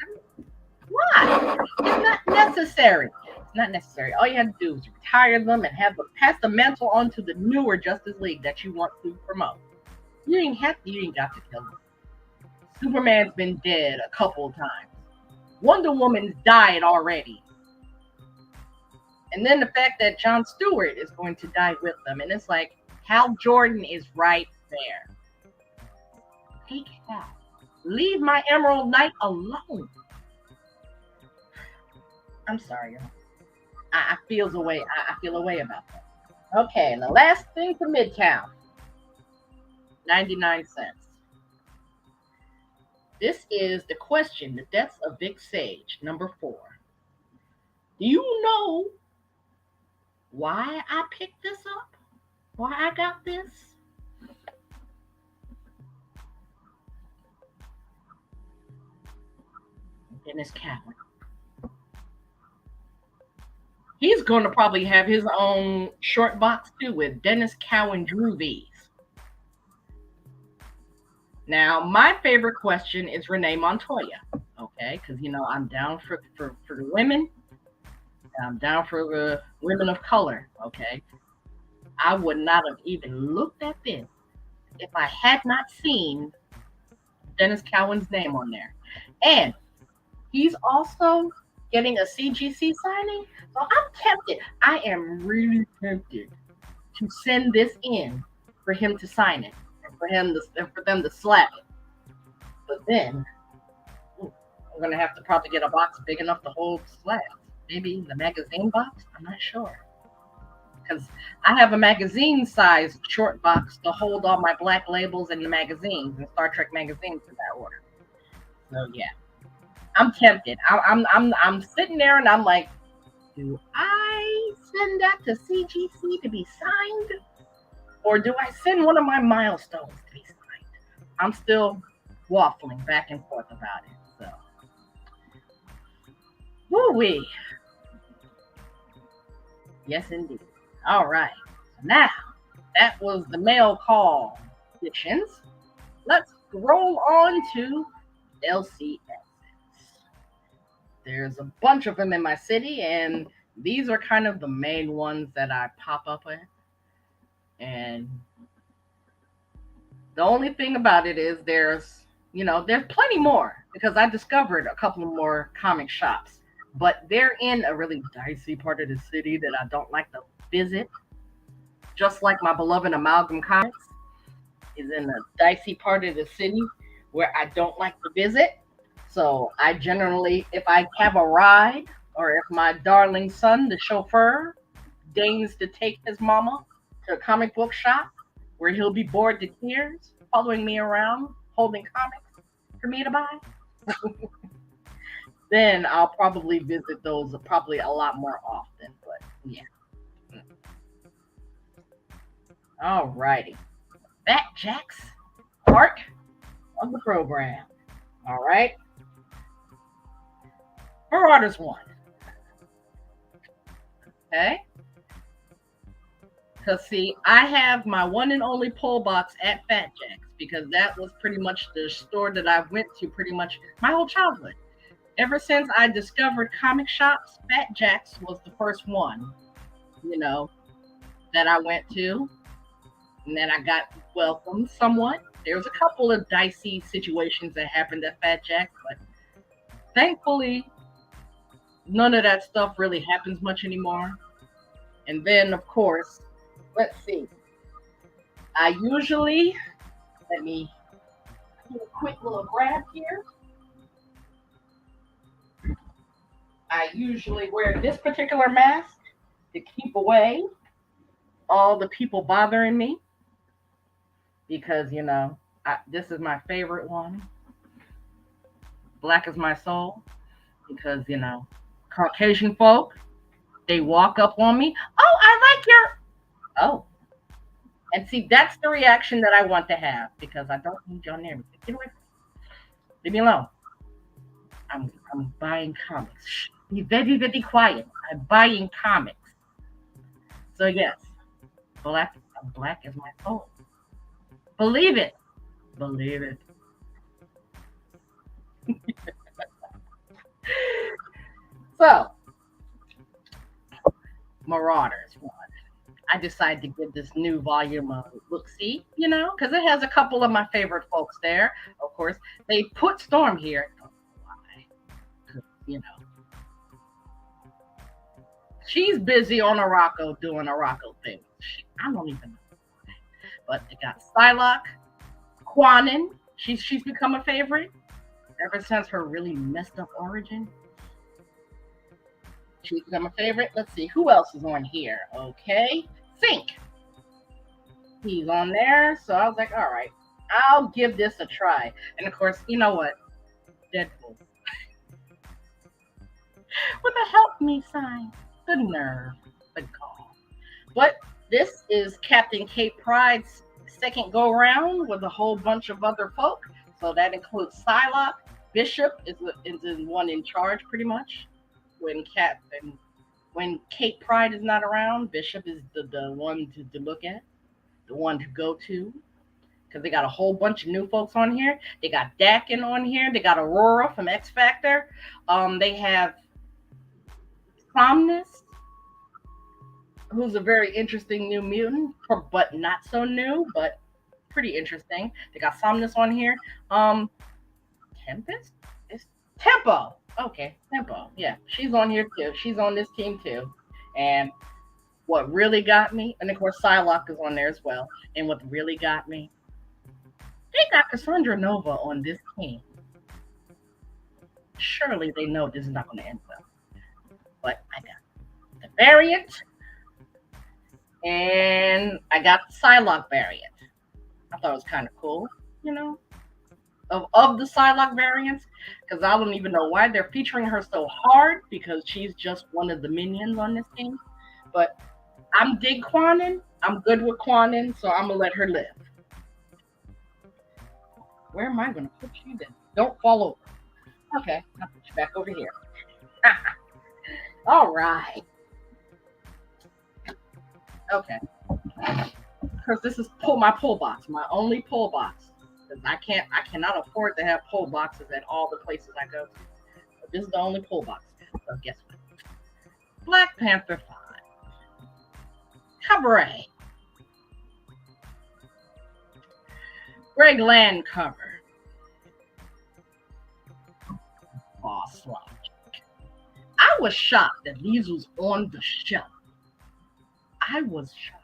Why? It's not necessary. It's not necessary. All you have to do is retire them and pass the mantle on to the newer Justice League that you want to promote. You ain't got to kill them. Superman's been dead a couple of times. Wonder Woman's died already. And then the fact that Jon Stewart is going to die with them. And it's like, Hal Jordan is right there. Take it out. Leave my Emerald Knight alone. I'm sorry, y'all. I feel a way about that. Okay, and the last thing for Midtown. 99 cents. This is The Question, The Deaths of Vic Sage, number 4. Do you know why I picked this up? Why I got this? Dennis Cowan. He's going to probably have his own short box too with Dennis Cowan Drew V's. Now, my favorite question is Renee Montoya, okay? Because, I'm down for the women. I'm down for the women of color, okay? I would not have even looked at this if I had not seen Dennis Cowan's name on there. And he's also getting a CGC signing. So I'm tempted. I am really tempted to send this in for him to sign it. For them to slap it. But then I'm gonna have to probably get a box big enough to hold slabs. Maybe the magazine box? I'm not sure. Because I have a magazine size short box to hold all my black labels and the magazines and Star Trek magazines in that order. So yeah. I'm tempted. I'm sitting there and I'm like, do I send that to CGC to be signed? Or do I send one of my milestones to be signed? I'm still waffling back and forth about it. So, woo-wee. Yes, indeed. All right. Now, that was the mail call predictions. Let's roll on to LCSs. There's a bunch of them in my city, and these are kind of the main ones that I pop up with. And the only thing about it is there's plenty more because I discovered a couple more comic shops, but they're in a really dicey part of the city that I don't like to visit. Just like my beloved Amalgam Comics is in a dicey part of the city where I don't like to visit. So I generally, if I have a ride or if my darling son, the chauffeur, deigns to take his mama to a comic book shop where he'll be bored to tears, following me around, holding comics for me to buy, then I'll probably visit those probably a lot more often. But yeah. All righty. Fat Jack's part of the program. All right. Marauders 1. Okay. Because, see, I have my one and only pull box at Fat Jack's because that was pretty much the store that I went to pretty much my whole childhood. Ever since I discovered comic shops, Fat Jack's was the first one, that I went to, and then I got welcomed somewhat. There was a couple of dicey situations that happened at Fat Jack, but thankfully, none of that stuff really happens much anymore. And then, of course, let's see. I usually let me do a quick little grab here. I usually wear this particular mask to keep away all the people bothering me because, this is my favorite one. Black is my soul because, Caucasian folk, they walk up on me. Oh, I like your. Oh. And see, that's the reaction that I want to have because I don't need your name. Get away. Leave me alone. I'm buying comics. Shh, be very, very quiet. I'm buying comics. So yes, black is my soul. Believe it. Believe it. So, Marauders one. I decided to give this new volume a look-see, because it has a couple of my favorite folks there. Of course, they put Storm here. I don't know why. She's busy on Araco doing Araco things. I don't even know why. But they got Psylocke, Quanin. She's become a favorite ever since her really messed up origin. She's become a favorite. Let's see who else is on here. Okay, Sync. He's on there, so I was like, all right, I'll give this a try. And of course, you know what? Deadpool with a help me sign. The nerve, the gall. But this is Captain Kate Pride's second go round with a whole bunch of other folk. So that includes Psylocke. Bishop is the one in charge, pretty much. When Kate Pride is not around, Bishop is the one to look at, the one to go to, because they got a whole bunch of new folks on here. They got Dakin on here. They got Aurora from X Factor. They have Somnus, who's a very interesting new mutant, but not so new, but pretty interesting. They got Somnus on here. Tempest? It's Tempo. Okay, Tempo. Yeah, she's on here too. She's on this team too. And what really got me, and of course Psylocke is on there as well. And what really got me, they got Cassandra Nova on this team. Surely they know this is not going to end well. But I got the variant, and I got the Psylocke variant. I thought it was kind of cool, of the Psylocke variants, because I don't even know why they're featuring her so hard, because she's just one of the minions on this team. But I'm dig Quanin. I'm good with Quanin, so I'm going to let her live. Where am I going to put you then? Don't fall over. Okay, I'll put you back over here. All right. Okay. Because this is my pull box, my only pull box. I cannot afford to have pull boxes at all the places I go to. But this is the only pull box. So guess what? Black Panther 5. Cabaret. Greg Land cover. Boss Logic. I was shocked that these was on the shelf. I was shocked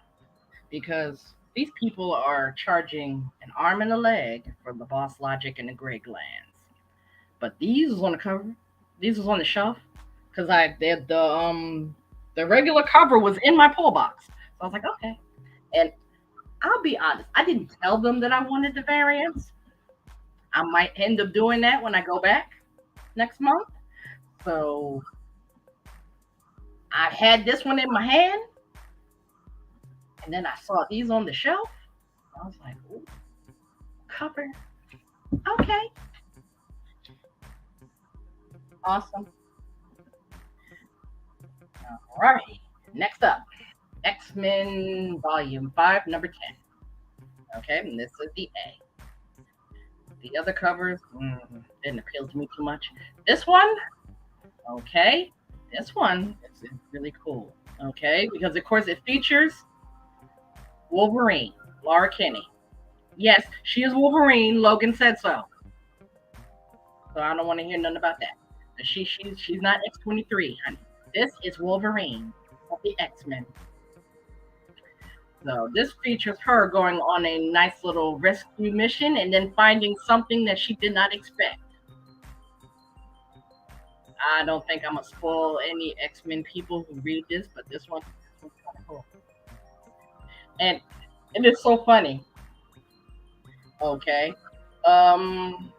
because these people are charging an arm and a leg for the Boss Logic and the Greg Lands. But these was on the cover. These was on the shelf because the regular cover was in my pull box. So I was like, okay. And I'll be honest, I didn't tell them that I wanted the variants. I might end up doing that when I go back next month. So I had this one in my hand. And then I saw these on the shelf. I was like, ooh, cover. Okay. Awesome. All right. Next up, X-Men Volume 5, number 10. Okay, and this is the A. The other covers didn't appeal to me too much. This one, okay. This one is really cool. Okay, because of course it features Wolverine, Laura Kinney. Yes, she is Wolverine. Logan said so. So I don't want to hear nothing about that. She's not X-23, honey. This is Wolverine of the X-Men. So this features her going on a nice little rescue mission and then finding something that she did not expect. I don't think I'm gonna spoil any X-Men people who read this, but this one's kind of cool. And it's so funny. Okay. Um,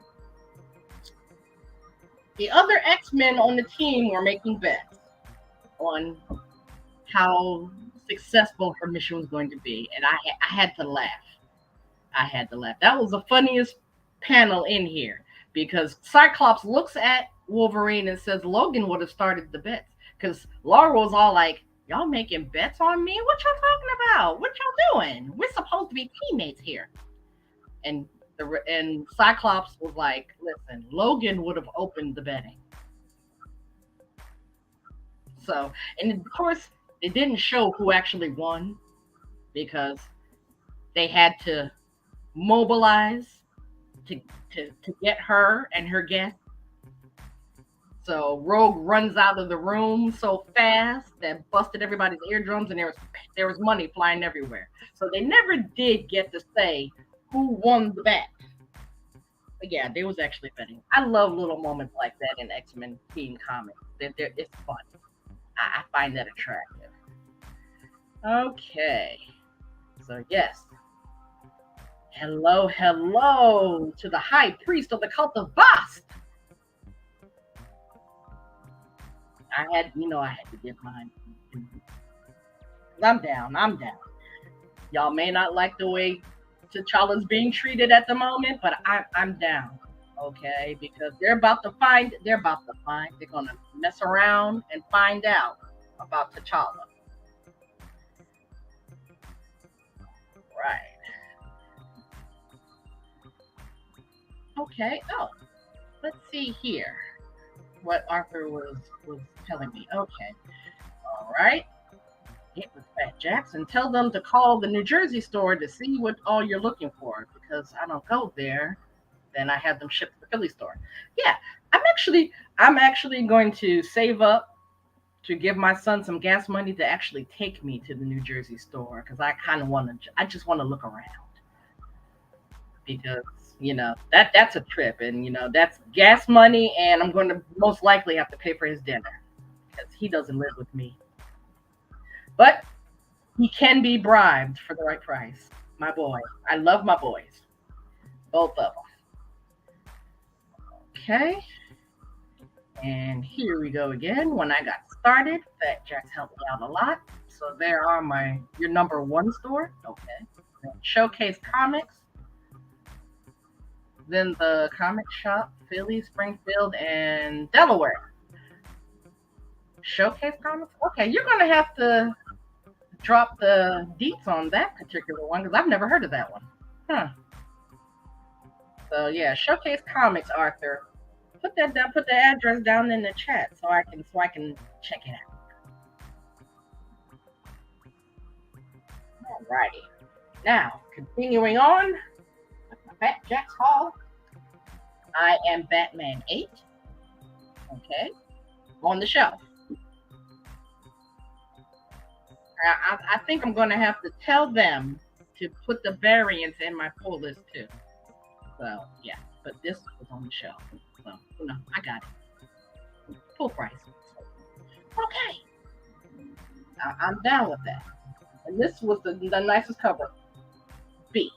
the other X-Men on the team were making bets on how successful her mission was going to be, and I had to laugh. I had to laugh. That was the funniest panel in here because Cyclops looks at Wolverine and says Logan would have started the bets because Laura was all like, "Y'all making bets on me? What y'all talking about? What y'all doing? We're supposed to be teammates here." And and Cyclops was like, "Listen, Logan would have opened the betting." So, and of course, it didn't show who actually won because they had to mobilize to to get her and her guest. So Rogue runs out of the room so fast that busted everybody's eardrums, and there was money flying everywhere. So they never did get to say who won the bet. But yeah, there was actually betting. I love little moments like that in X Men team comics. It's fun. I find that attractive. Okay, so yes, hello, hello to the High Priest of the Cult of Bast. I had to get mine. I'm down. I'm down. Y'all may not like the way T'Challa's being treated at the moment, but I'm down. Okay, because they're gonna mess around and find out about T'Challa. Right. Okay. Oh, let's see here. What Arthur was telling me. Okay. All right. Get with Fat Jacks and tell them to call the New Jersey store to see what all you're looking for because I don't go there. Then I have them shipped to the Philly store. Yeah, I'm actually going to save up to give my son some gas money to actually take me to the New Jersey store because I just want to look around because that's a trip and that's gas money and I'm going to most likely have to pay for his dinner because he doesn't live with me. But he can be bribed for the right price. My boy. I love my boys. Both of them. Okay. And here we go again. When I got started, Fat Jack's helped me out a lot. So there are your number one store. Okay. Then Showcase Comics. Then the comic shop, Philly, Springfield, and Delaware. Showcase Comics? Okay, you're gonna have to drop the deets on that particular one because I've never heard of that one. Huh. So yeah, Showcase Comics, Arthur. Put that down. Put the address down in the chat so I can check it out. Alrighty. Now continuing on with my Fat Jack's Hall. I am Batman 8. Okay, on the shelf. I think I'm going to have to tell them to put the variants in my pull list too. So yeah, but this was on the shelf. So I got it. Full price. Okay. I'm down with that. And this was the nicest cover. B.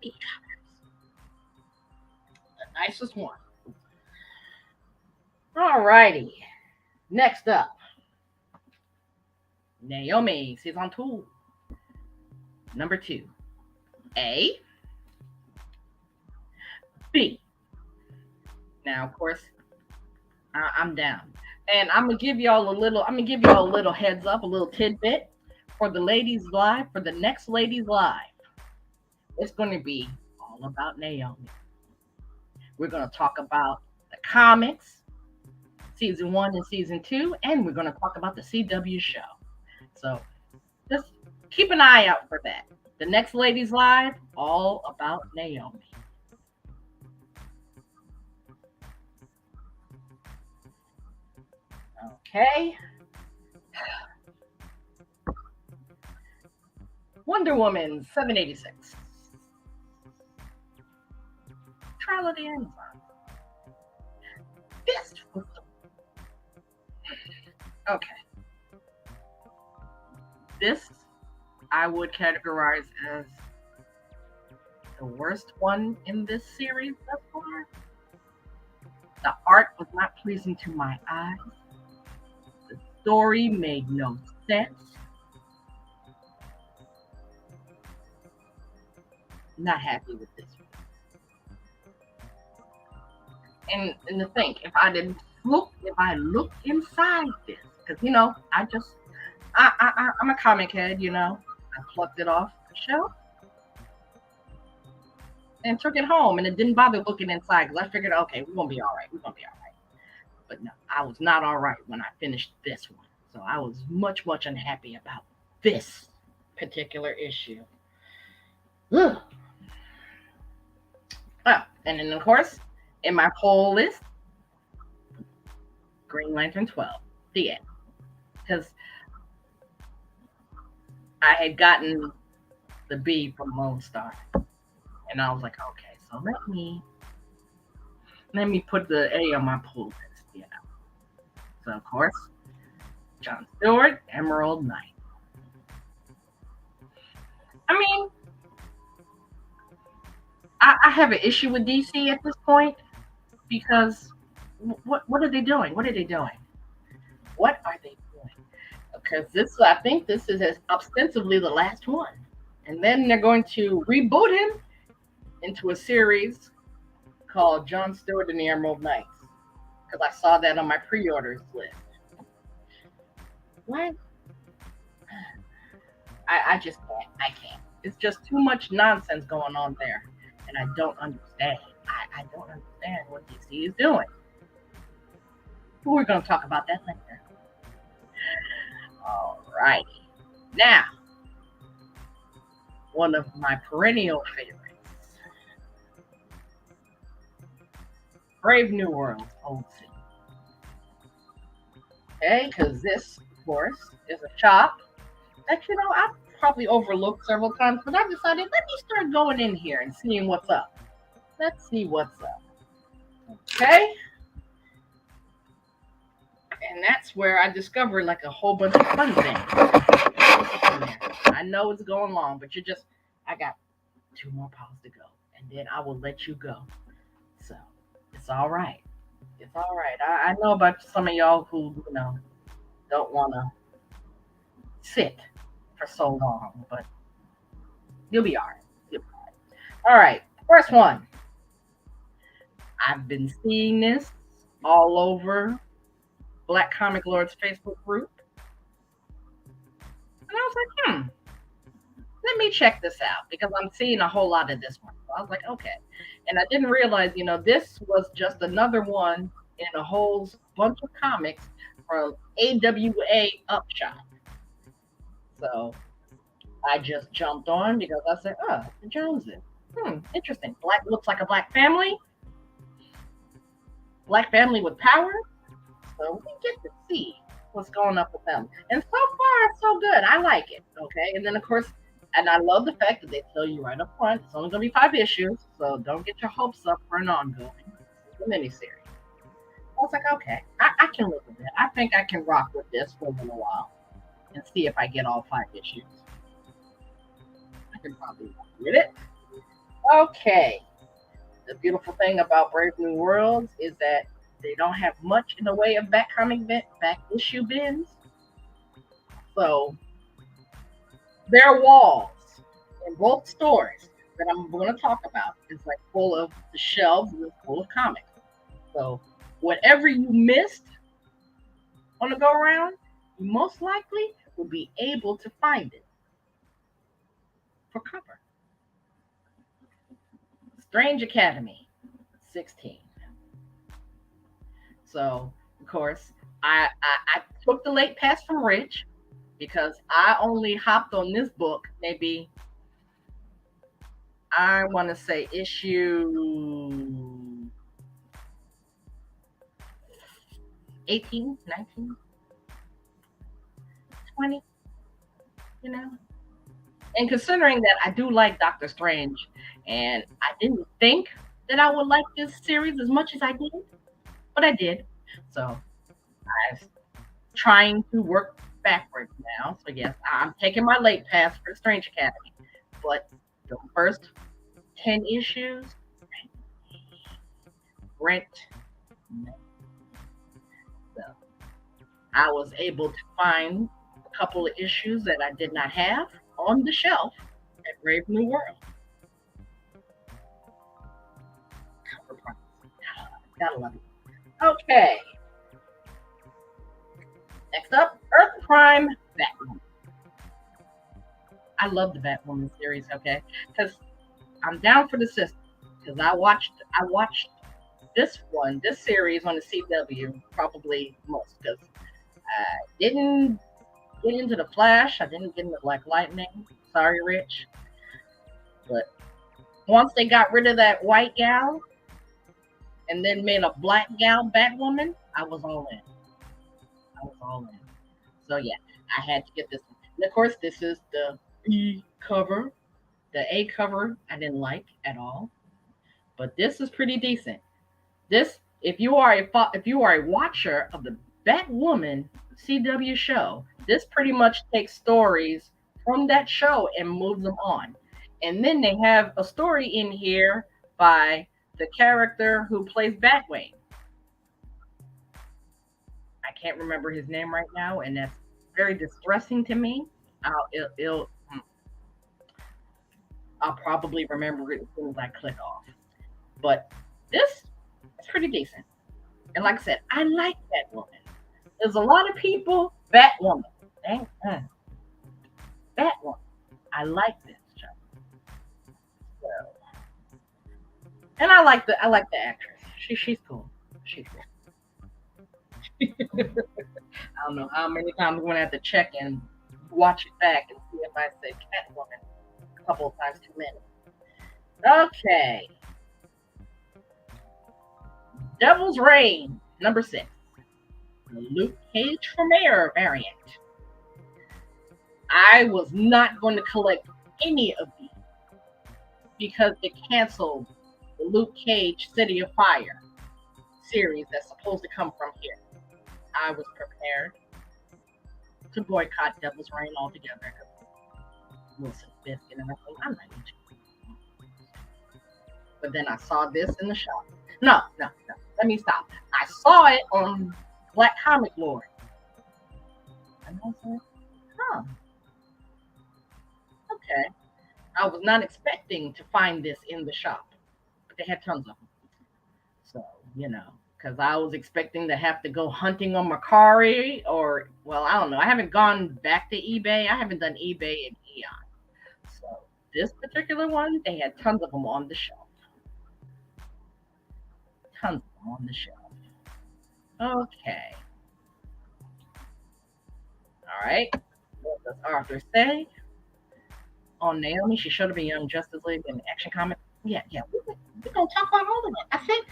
B covers. The nicest one. Alrighty. Next up. Naomi, season 2. Number 2. A. B. Now, of course, I'm down. And I'm gonna give y'all a little heads up, a little tidbit for the ladies live, for the next ladies live. It's gonna be all about Naomi. We're gonna talk about the comics, season 1 and season 2, and we're gonna talk about the CW show. So just keep an eye out for that. The next Ladies Live, all about Naomi. Okay. Wonder Woman 786. Trial of the Amazon. This was okay. This I would categorize as the worst one in this series thus far. The art was not pleasing to my eyes. The story made no sense. Not happy with this one. And to think, if I look inside this, because I'm a comic head, I plucked it off the shelf and took it home, and it didn't bother looking inside because I figured, okay, we're gonna be all right. We're gonna be all right. But no, I was not all right when I finished this one. So I was much, much unhappy about this particular issue. Ugh. Oh, and then of course, in my poll list, Green Lantern 12, the end. Because I had gotten the B from Lone Star. And I was like, okay, so let me put the A on my poll list, So of course, John Stewart, Emerald Knight. I mean, I have an issue with DC at this point because what are they doing? What are they doing? What are they doing? Because I think this is ostensibly the last one, and then they're going to reboot him into a series called John Stewart and the Emerald Knights. Because I saw that on my pre-orders list. What? I just can't. I can't. It's just too much nonsense going on there, and I don't understand. I don't understand what DC is doing. We're going to talk about that later. All righty. Now, one of my perennial favorites, Brave New World, Old City. Okay, because this, of course, is a shop that, I've probably overlooked several times, but I decided, let me start going in here and seeing what's up. Let's see what's up. Okay? And that's where I discovered like a whole bunch of fun things. I know it's going long, but I got 2 more piles to go, and then I will let you go. So it's all right. It's all right. I know about some of y'all who, don't want to sit for so long, but you'll be all right. You'll be all right. All right. First one. I've been seeing this all over Black Comic Lord's Facebook group. And I was like, let me check this out because I'm seeing a whole lot of this one. So I was like, okay. And I didn't realize, this was just another one in a whole bunch of comics from AWA Upshot. So I just jumped on because I said, the Joneses. Interesting. Looks like a black family. Black family with power. So we get to see what's going up with them. And so far, so good. I like it. Okay. And then, of course, and I love the fact that they tell you right up front, it's only going to be 5 issues. So don't get your hopes up for an ongoing. It's a miniseries. I was like, okay, I can live with it. I think I can rock with this for a little while and see if I get all 5 issues. I can probably rock with it. Okay. The beautiful thing about Brave New Worlds is that they don't have much in the way of back issue bins. So their walls in both stores that I'm going to talk about is like full of the shelves and full of comics. So whatever you missed on the go around, you most likely will be able to find it for cover. Strange Academy 16. So, of course, I took the late pass from Rich because I only hopped on this book maybe, I want to say issue 18, 19, 20, you know. And considering that I do like Doctor Strange, and I didn't think that I would like this series as much as I did, but I did. So I'm trying to work backwards now. So yes, I'm taking my late pass for Strange Academy, but the first 10 issues, rent. So I was able to find a couple of issues that I did not have on the shelf at Brave New World. Gotta love it. Okay. Next up, Earth Prime Batwoman. I love the Batwoman series, okay? Because I'm down for the system. Because I watched this series on the CW probably most because I didn't get into the Flash. I didn't get into Black Lightning. Sorry, Rich. But once they got rid of that white gal and then made a black gal Batwoman, I was all in. I was all in. So yeah, I had to get this one. And of course, this is the B cover. The A cover I didn't like at all, but this is pretty decent. This, if you are a watcher of the Batwoman CW show, this pretty much takes stories from that show and moves them on. And then they have a story in here by the character who plays Batwing. I can't remember his name right now, and that's very distressing to me. I'll probably remember it as soon as I click off. But this is pretty decent. And like I said, I like Batwoman. There's a lot of people, Batwoman. Batwoman. I like this show. So, and I like the actress. She's cool. She's cool. I don't know how many times I'm gonna have to check and watch it back and see if I said Catwoman a couple of times too many. Okay. Devil's Reign, number 6. The Luke Cage for Mayor variant. I was not going to collect any of these because they canceled the Luke Cage City of Fire series that's supposed to come from here. I was prepared to boycott Devil's Reign altogether. Wilson Biscuit and everything. I'm not into it. But then I saw this in the shop. No. Let me stop. I saw it on Black Comic Lord. And I said, huh. Okay. I was not expecting to find this in the shop. But they had tons of them. So, because I was expecting to have to go hunting on Mercari or, well, I don't know. I haven't gone back to eBay. I haven't done eBay in eon. So this particular one, they had tons of them on the shelf. Tons of them on the shelf. Okay. All right. What does Arthur say? On Naomi, she should have been Young Justice League in Action Comic. Yeah. We're gonna talk about all of it.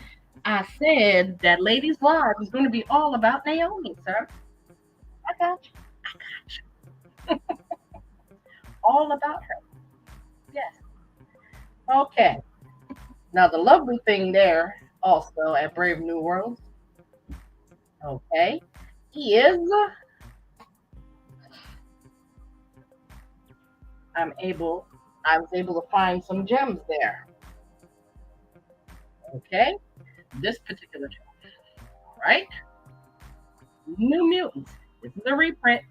I said that Ladies Live is going to be all about Naomi, sir. I got you. All about her. Yes. Okay. Now the lovely thing there, also at Brave New World. Okay, is I was able to find some gems there. Okay, this particular gem. All right, New Mutants. This is a reprint.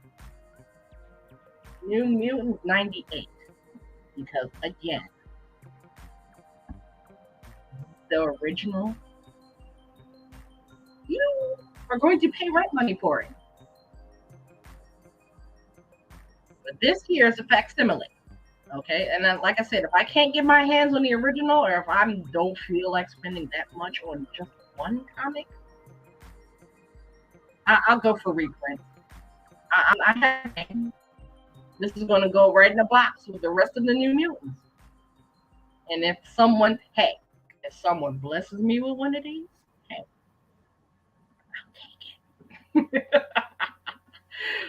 New Mutants 98. Because again, the original, you are going to pay rent money for it. But this here is a facsimile. Okay, and then, like I said, if I can't get my hands on the original, or if I don't feel like spending that much on just one comic, I'll go for reprint. I have This is going to go right in the box with the rest of the New Mutants. And if someone, hey, if someone blesses me with one of these, hey, I'll take it.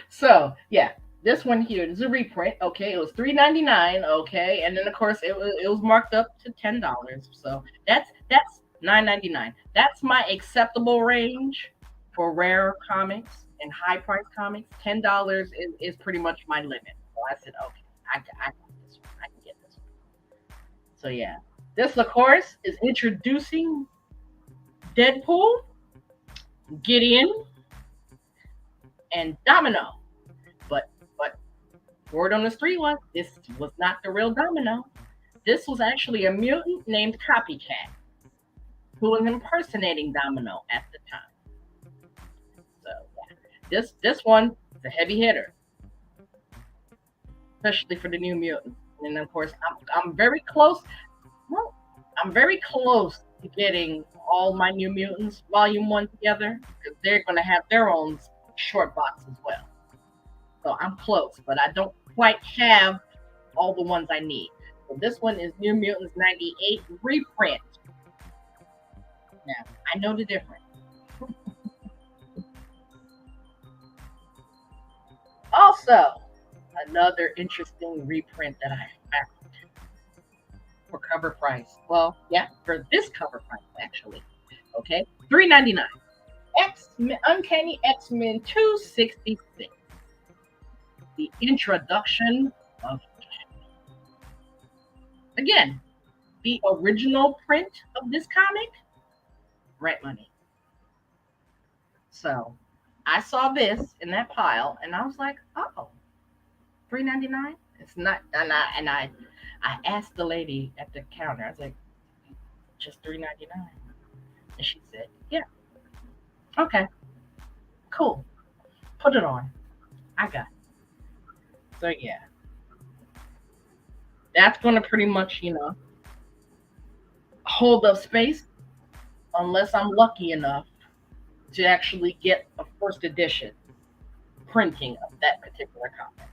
So yeah, this one here is a reprint. Okay, it was $3.99. Okay, and then of course it was marked up to $10. So that's $9.99. That's my acceptable range for rare comics and high price comics. $10 is pretty much my limit. So I said, okay, I got this one. I can get this one. So yeah, this of course is introducing Deadpool, Gideon, and Domino. But word on the street was this was not the real Domino. This was actually a mutant named Copycat who was impersonating Domino at the time. So yeah, this one is a heavy hitter, especially for the New Mutant. And of course, I'm very close. Well, I'm very close to getting all my New Mutants Volume One together because they're going to have their own short box as well. So I'm close, but I don't quite have all the ones I need. So this one is New Mutants 98 reprint. Now, I know the difference. Also, another interesting reprint that I found for cover price. Well, yeah, for this cover price, actually. Okay, $3.99. Uncanny X-Men 266. The introduction of again the original print of this comic, right money. So I saw this in that pile and I was like, oh, $3.99. It's not, and I asked the lady at the counter. I was like, just $3.99, and she said, yeah, okay, cool, put it on. I got it. So yeah, that's going to pretty much, hold up space unless I'm lucky enough to actually get a first edition printing of that particular comic.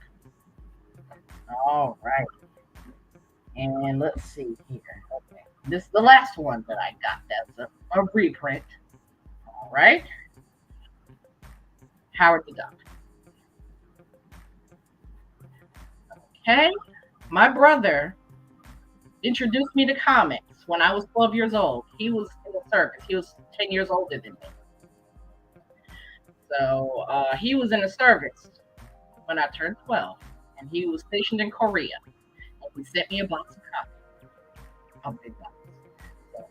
All right. And let's see here. Okay. This is the last one that I got. That's a reprint. All right. Howard the Duck. Okay. My brother introduced me to comics when I was 12 years old. He was in the service. He was 10 years older than me. So he was in the service when I turned 12. And he was stationed in Korea. And he sent me a box of comics. A big box. So,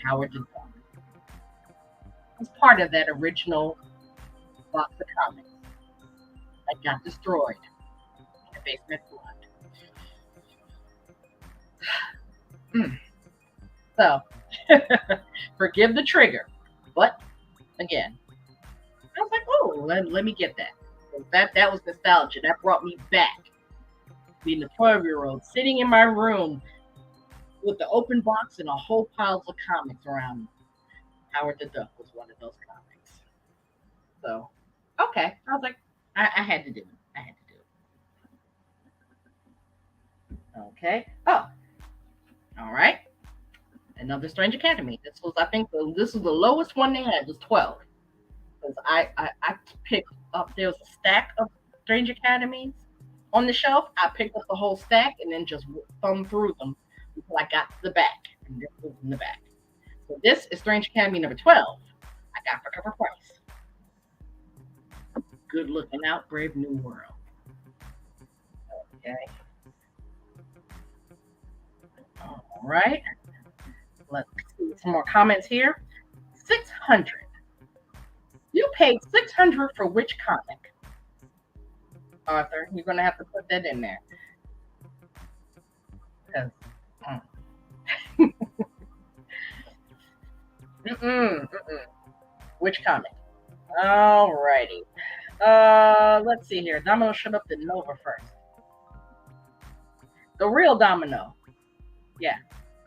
Howard the Duck was part of that original box of comics that got destroyed in the basement flood. So, forgive the trigger. But, again, I was like, oh, let me get that. That was nostalgia. That brought me back. Being a 12-year-old, sitting in my room with the open box and a whole pile of comics around me. Howard the Duck was one of those comics. So, okay. I was like, I had to do it. I had to do it. Okay. Oh, all right. Another Strange Academy. This was, I think, this was the lowest one they had. It was 12. Because I picked up, there was a stack of Strange Academies on the shelf. I picked up the whole stack and then just thumbed through them until I got to the back. And this was in the back. So this is Strange Academy number 12. I got for cover price. Good looking out, Brave New World. Okay. All right. Let's see some more comments here. 600. You paid 600 for which comic? Arthur, you're gonna have to put that in there. Which comic? Alrighty. Let's see here. Domino showed up to Nova first. The real Domino. Yeah.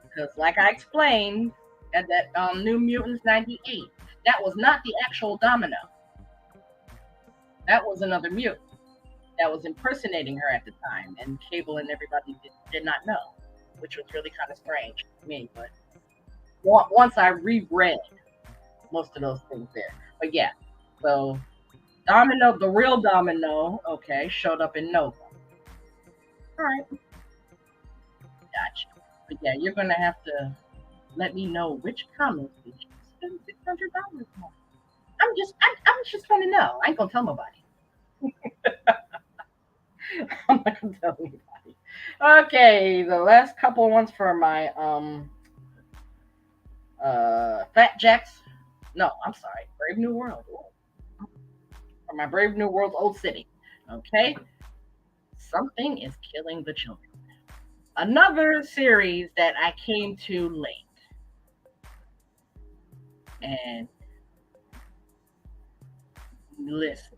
Because like I explained at that New Mutants 98, that was not the actual Domino. That was another mutant. that was impersonating her at the time, and cable and everybody did not know, which was really kind of strange to me. But once I reread most of those things there, but yeah, so Domino, the real Domino, okay, showed up in Nova. All right, gotcha. But yeah, you're gonna have to let me know which comics did you spend $600 on. I'm just gonna know. I ain't gonna tell nobody. I'm not gonna tell anybody. Okay, the last couple ones for my Fat Jacks. No, I'm sorry, Brave New World. For my Brave New World Old City. Okay, something is killing the children. Another series that I came to late, and listen,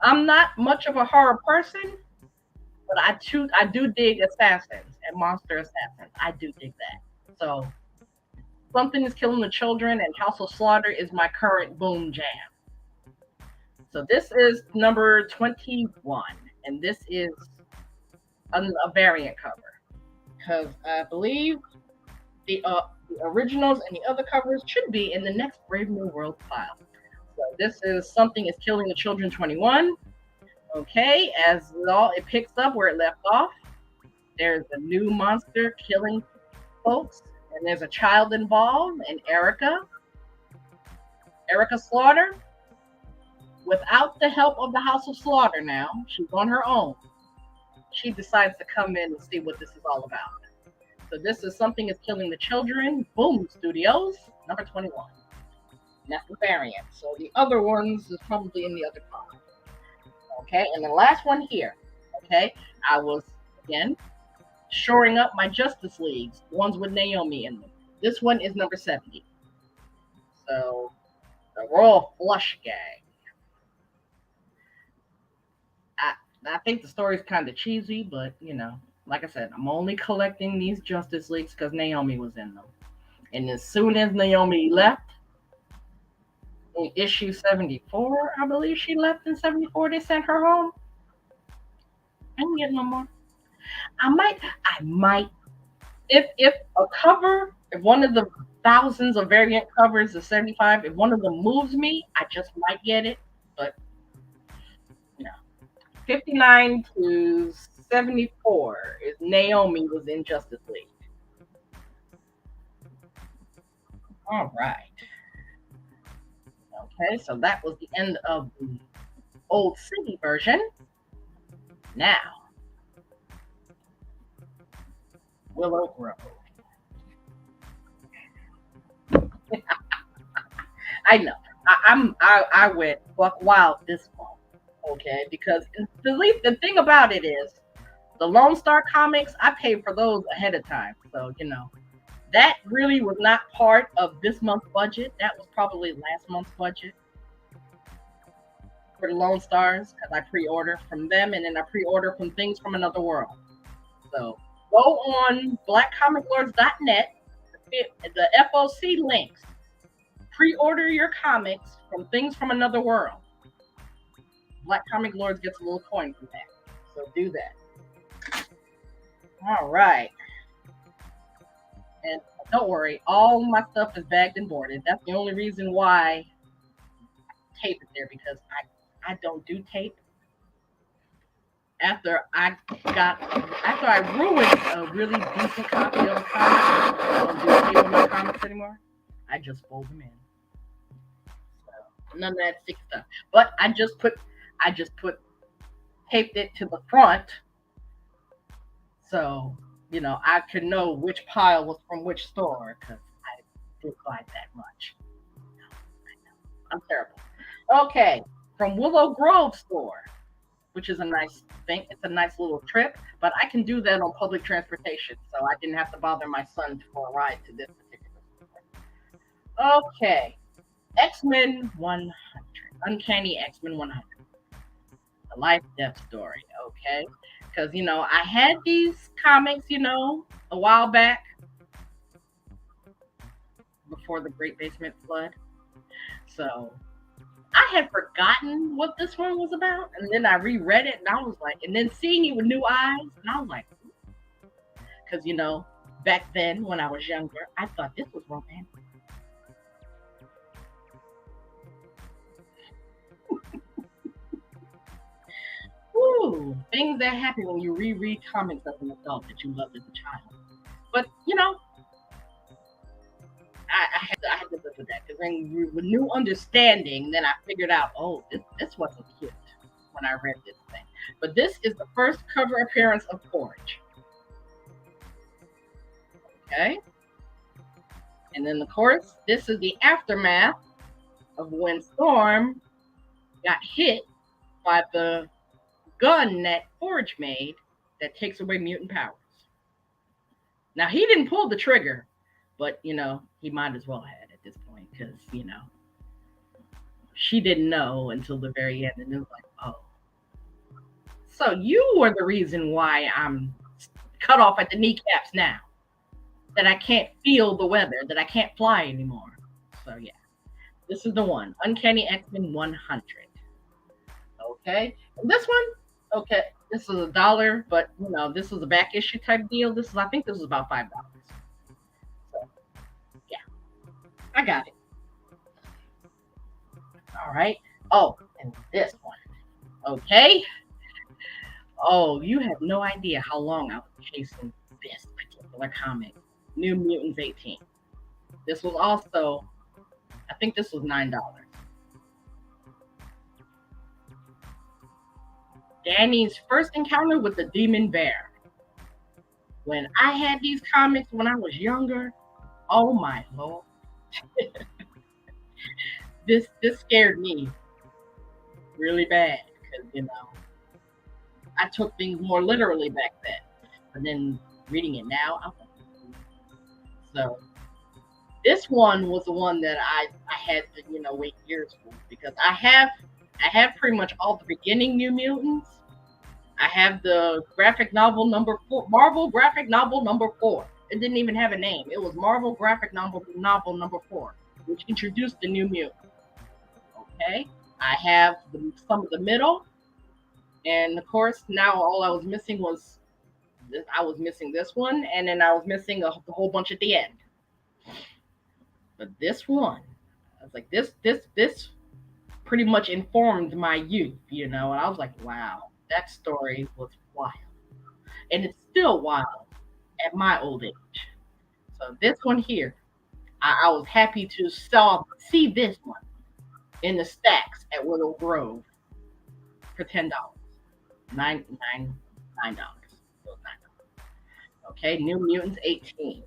I'm not much of a horror person, but I do dig assassins and monster assassins. I do dig that. So something is killing the children, and House of Slaughter is my current boom jam. So this is number 21, and this is a variant cover because I believe the originals and the other covers should be in the next Brave New World pile. So this is Something is Killing the Children 21. Okay, as it picks up where it left off, there's a new monster killing folks, and there's a child involved, and Erica Slaughter, without the help of the House of Slaughter now, she's on her own. She decides to come in and see what this is all about. So this is Something is Killing the Children, Boom Studios, number 21. And that's the variant. So the other ones is probably in the other column. Okay, and the last one here. Okay, I was, again, shoring up my Justice Leagues, ones with Naomi in them. This one is number 70. So the Royal Flush Gang. I think the story's kind of cheesy, but like I said, I'm only collecting these Justice Leagues because Naomi was in them. And as soon as Naomi left, in issue 74, I believe she left in 74, they sent her home. I didn't get no more. I might, if a cover, if one of the thousands of variant covers of 75, if one of them moves me, I just might get it. But 59 to 74 is Naomi was in Justice League. All right. Okay, so that was the end of the Old City version. Now, Willow Grove. I know. I went buck wild this month. Okay, because the thing about it is, the Lone Star comics, I paid for those ahead of time. So, that really was not part of this month's budget. That was probably last month's budget for the Lone Stars, because I pre-order from them, and then I pre-order from Things from Another World. So go on blackcomiclords.net, the FOC links. Pre-order your comics from Things from Another World. Black Comic Lords gets a little coin from that. So do that. All right. And don't worry, all my stuff is bagged and boarded. That's the only reason why I tape it there, because I don't do tape. After I ruined a really decent copy of a comic, I don't do tape on my comics anymore. I just fold them in. So, none of that thick stuff. But I just taped it to the front, so I could know which pile was from which store, because I did buy that much. I'm terrible. Okay, from Willow Grove store, which is a nice thing. It's a nice little trip, but I can do that on public transportation, so I didn't have to bother my son for a ride to this particular store. Okay, X-Men 100, Uncanny X-Men 100. A life death story, okay? Because I had these comics, a while back before the Great Basement Flood. So I had forgotten what this one was about, and then I reread it, and I was like, and then seeing it with new eyes, and I was like, because back then when I was younger, I thought this was romantic. Ooh, things that happen when you reread comics as an adult that you loved as a child. But I had to live with that because then with new understanding, then I figured out, oh, this wasn't cute when I read this thing. But this is the first cover appearance of Forge. Okay, and then of course this is the aftermath of when Storm got hit by the gun that Forge made that takes away mutant powers. Now he didn't pull the trigger, but he might as well have at this point because she didn't know until the very end, and it was like, oh, so you were the reason why I'm cut off at the kneecaps now, that I can't feel the weather, that I can't fly anymore. So yeah, this is the one, Uncanny X-Men 100. Okay, and this one, okay, this is $1, but this is a back issue type deal. I think this is about $5. So yeah, I got it. All right. Oh, and this one. Okay. Oh, you have no idea how long I was chasing this particular comic, New Mutants 18. This was also, I think this was $9. Danny's first encounter with the Demon Bear. When I had these comics when I was younger, oh my lord. This scared me really bad because I took things more literally back then. But then reading it now, so this one was the one that I had to wait years for because I have pretty much all the beginning New Mutants. I have the graphic novel number 4, Marvel graphic novel number 4. It didn't even have a name. It was Marvel graphic novel number 4, which introduced the New Mutants. Okay, I have some of the middle, and of course now all I was missing was I was missing this one, and then I was missing a whole bunch at the end. But this one, I was like, this pretty much informed my youth, and I was like, wow, that story was wild, and it's still wild at my old age. So this one here, I was happy to see this one in the stacks at Willow Grove for $10. $9. Okay, New Mutants 18.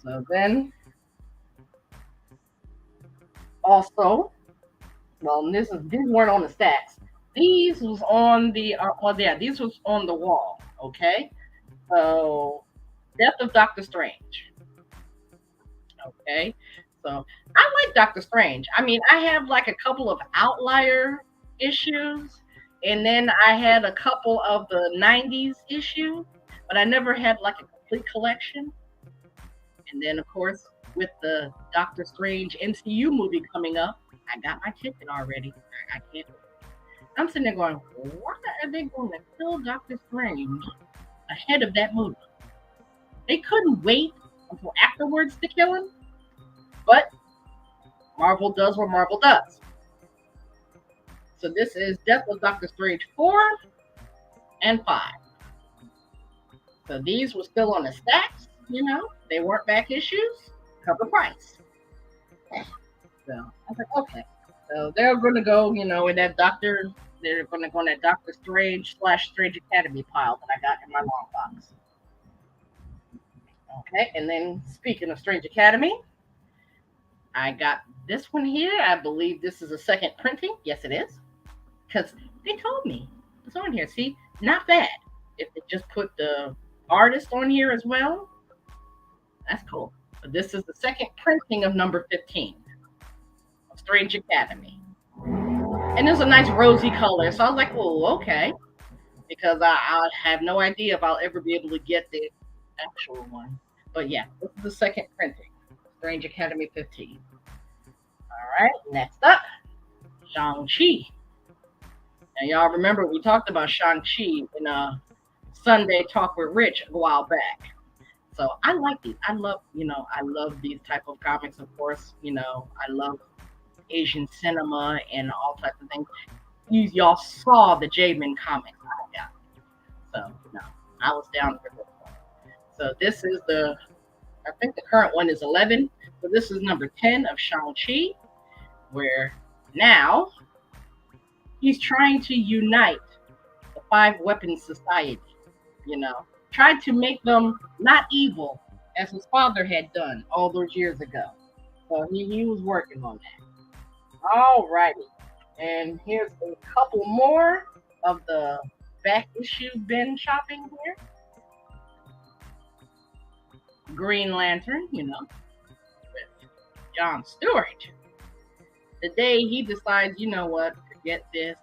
So then also, well, these weren't on the stacks. These was on the these was on the wall. Okay, so Death of Doctor Strange. Okay, so I like Doctor Strange. I mean, I have like a couple of outlier issues, and then I had a couple of the 90s issues, but I never had like a complete collection. And then, of course, with the Doctor Strange MCU movie coming up, I got my ticket already. I can't. I'm sitting there going, why are they going to kill Doctor Strange ahead of that movie? They couldn't wait until afterwards to kill him. But Marvel does what Marvel does. So this is Death of Doctor Strange 4 and 5. So these were still on the stacks, they weren't back issues, cover price. So I was like, okay. So they're going to go, in that they're going to go in that Doctor Strange / Strange Academy pile that I got in my long box. Okay, and then speaking of Strange Academy, I got this one here. I believe this is a second printing. Yes, it is. Because they told me. It's on here. See? Not bad. If they just put the artist on here as well, that's cool. But this is the second printing of number 15 of Strange Academy. And there's a nice rosy color. So I was like, well, okay. Because I have no idea if I'll ever be able to get the actual one. But yeah, this is the second printing. Strange Academy 15. All right, next up. Shang-Chi. And y'all remember we talked about Shang-Chi in a Sunday Talk with Rich a while back. So I like these. I love these type of comics, of course. I love Asian cinema and all types of things. Y'all saw the J-Man comics I got. So, I was down for this one. So this is I think the current one is 11. So this is number 10 of Shang-Chi, where now he's trying to unite the Five Weapons Society, tried to make them not evil as his father had done all those years ago. So he was working on that. All righty. And here's a couple more of the back issue bin shopping here. Green Lantern, with John Stewart. The day he decides, you know what, forget this.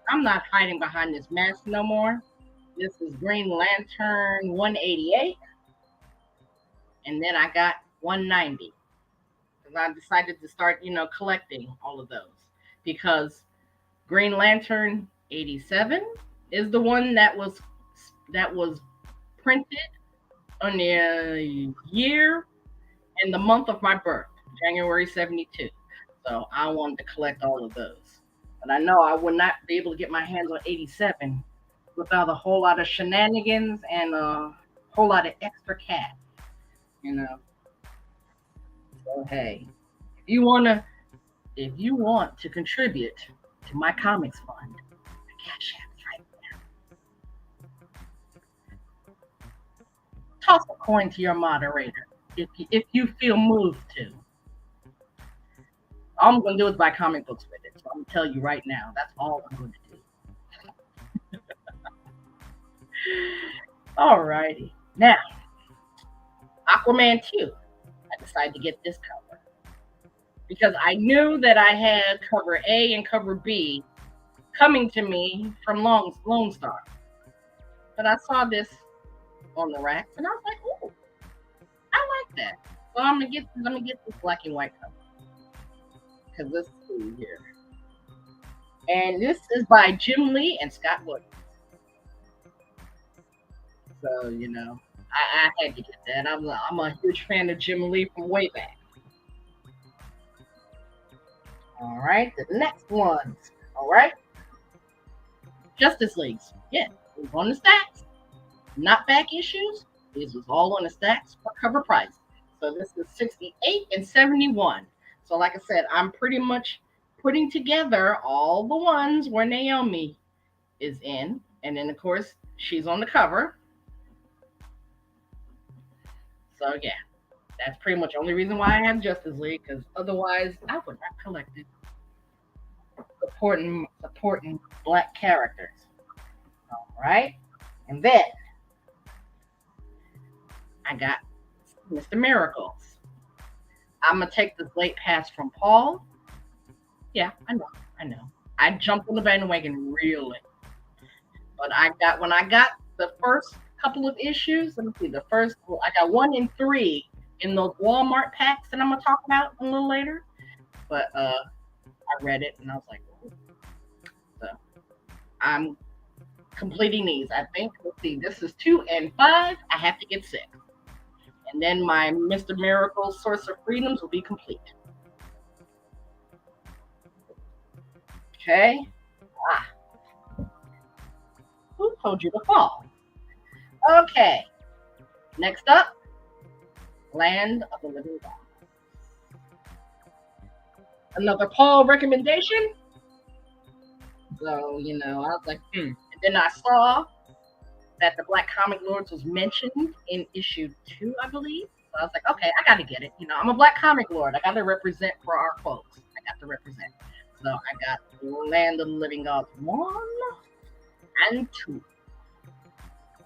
I'm not hiding behind this mask no more. This is Green Lantern 188. And then I got 190. Because I decided to start, collecting all of those. Because Green Lantern 87 is the one that was printed on the year and the month of my birth, January 72. So I wanted to collect all of those. But I know I would not be able to get my hands on 87 without a whole lot of shenanigans and a whole lot of extra cash. So hey, if you want to contribute to my comics fund, the cash app is right there. Toss a coin to your moderator if you feel moved to. All I'm going to do is buy comic books with it. So I'm going to tell you right now, that's all I'm going to do. All righty. Now, Aquaman 2. I decided to get this cover because I knew that I had cover A and cover B coming to me from Lone Star. But I saw this on the rack and I was like, "Oh, I like that." So let me get this black and white cover because let's see here. And this is by Jim Lee and Scott Williams. So I had to get that. I'm a huge fan of Jim Lee from way back. All right, the next ones. All right, Justice Leagues. Yeah, it was on the stacks, not back issues. This was all on the stacks for cover price. So this is 68 and 71. So like I said, I'm pretty much putting together all the ones where Naomi is in, and then of course she's on the cover. So yeah, that's pretty much the only reason why I have Justice League, because otherwise I would not collect it. Supporting black characters. All right, and then I got Mr. Miracles. I'm gonna take this late pass from Paul. Yeah, I know. I jumped on the bandwagon real late, but when I got the first couple of issues. Let me see. I got 1 and 3 in those Walmart packs that I'm gonna talk about a little later. But I read it and I was like, ooh. So I'm completing these. I think. Let's see. This is 2 and 5. I have to get 6, and then my Mr. Miracle Source of Freedoms will be complete. Okay. Who told you to fall? Okay. Next up, Land of the Living God. Another Paul recommendation. So, I was like, And then I saw that the Black Comic Lords was mentioned in issue 2, I believe. So I was like, okay, I got to get it. I'm a Black Comic Lord. I got to represent for our folks. I got to represent. So I got Land of the Living God 1 and 2.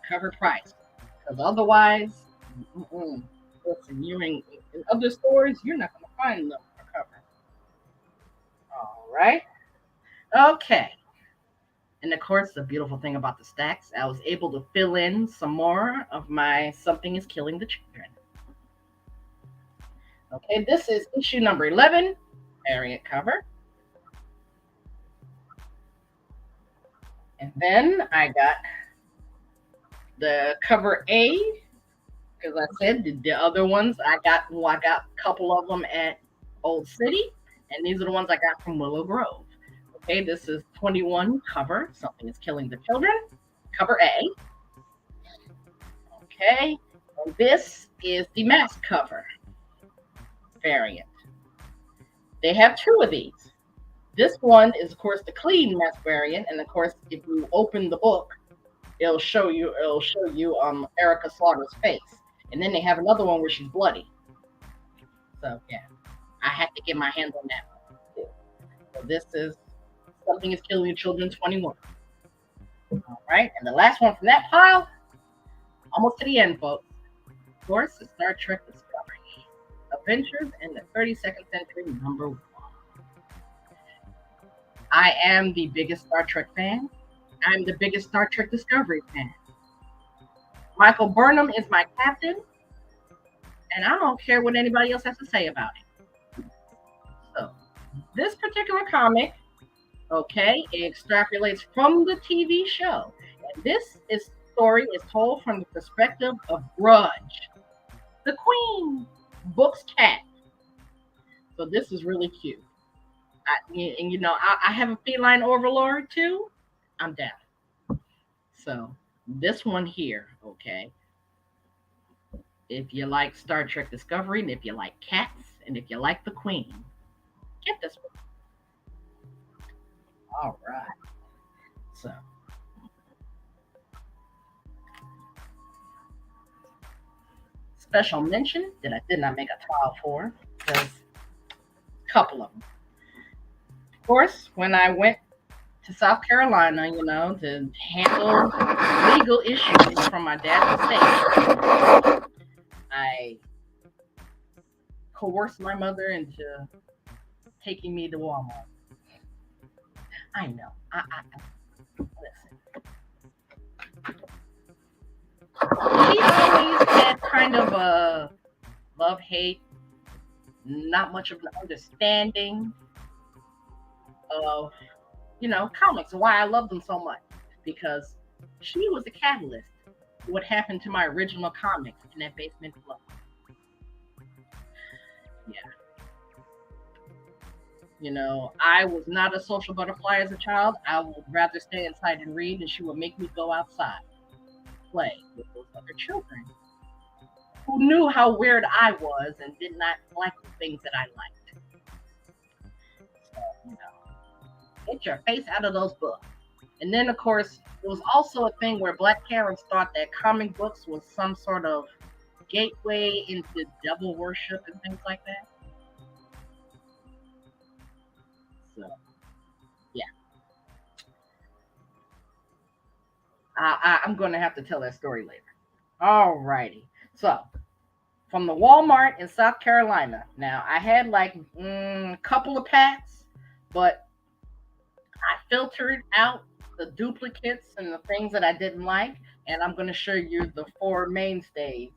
Cover price, because otherwise, listen, in other stores, you're not going to find them for cover. All right, okay. And of course, the beautiful thing about the stacks, I was able to fill in some more of my Something is Killing the Children. Okay, this is issue number 11, variant cover. And then I got the cover A, because I said the other ones I got a couple of them at Old City, and these are the ones I got from Willow Grove. Okay, this is 21 cover. Something is killing the children. Cover A. Okay, and this is the mask cover variant. They have two of these. This one is, of course, the clean mask variant, and of course, if you open the book, it'll show you Erica Slaughter's face, and then they have another one where she's bloody. So yeah, I had to get my hands on that one too. So this is Something is Killing Children 21. All right, and the last one from that pile, almost to the end, folks. Of course, is Star Trek Discovery, Adventures in the 32nd Century, #1. I am the biggest Star Trek fan. I'm the biggest Star Trek Discovery fan. Michael Burnham is my captain, and I don't care what anybody else has to say about it. So, this particular comic, okay, it extrapolates from the TV show. And this story is told from the perspective of Grudge, the Queen, Book's cat. So this is really cute. I have a feline overlord too. I'm down. So this one here, okay. If you like Star Trek Discovery, and if you like cats, and if you like the Queen, get this one. All right. So special mention that I did not make a tile for, because a couple of them. Of course, when I went to South Carolina, to handle legal issues from my dad's estate, I coerced my mother into taking me to Walmart. I know. Listen. She always had kind of a love-hate, not much of an understanding of, comics and why I love them so much. Because she was the catalyst to what happened to my original comics in that basement club. Yeah. I was not a social butterfly as a child. I would rather stay inside and read, and she would make me go outside, play with those other children who knew how weird I was and did not like the things that I liked. So, get your face out of those books. And then, of course, there was also a thing where Black parents thought that comic books was some sort of gateway into devil worship and things like that. So, yeah. I'm going to have to tell that story later. Alrighty. So, from the Walmart in South Carolina. Now, I had like a couple of packs, but I filtered out the duplicates and the things that I didn't like, and I'm going to show you the 4 mainstays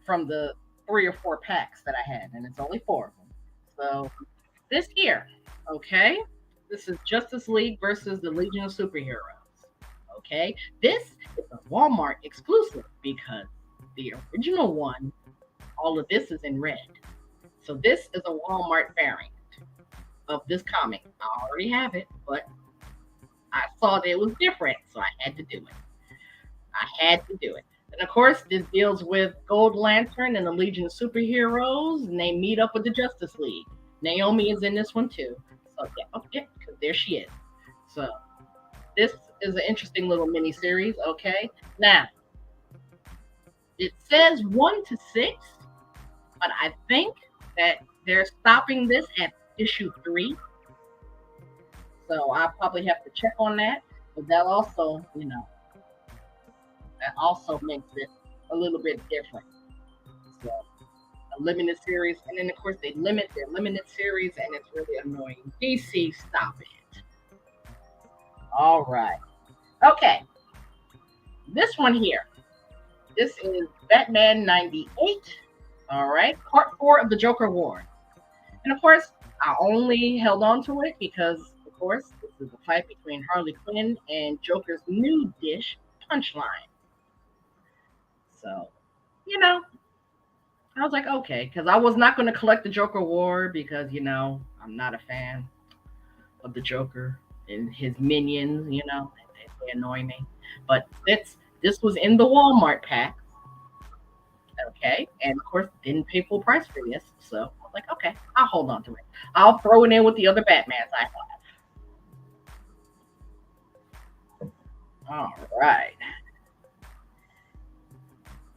from the 3 or 4 packs that I had, and it's only 4 of them. So, this here, okay, this is Justice League versus the Legion of Superheroes. Okay, this is a Walmart exclusive because the original one, all of this is in red. So this is a Walmart variant of this comic. I already have it, but I saw that it was different, so I had to do it. And of course, this deals with Gold Lantern and the Legion of Superheroes, and they meet up with the Justice League. Naomi is in this one too. So yeah, because there she is. So this is an interesting little mini series. Okay, now it says 1 to 6, but I think that they're stopping this at issue 3. So I'll probably have to check on that. But that also, that also makes it a little bit different. So a limited series, and then of course they limit their limited series, and it's really annoying. DC, stop it. All right. Okay. This one here. This is Batman 98. All right. Part 4 of the Joker War. And of course, I only held on to it because, of course, this is a fight between Harley Quinn and Joker's new dish, Punchline. So, you know, I was like, okay, because I was not going to collect the Joker War because, I'm not a fan of the Joker and his minions, they annoy me. But this was in the Walmart pack, okay, and of course didn't pay full price for this, so I was like, okay, I'll hold on to it. I'll throw it in with the other Batmans I have. All right,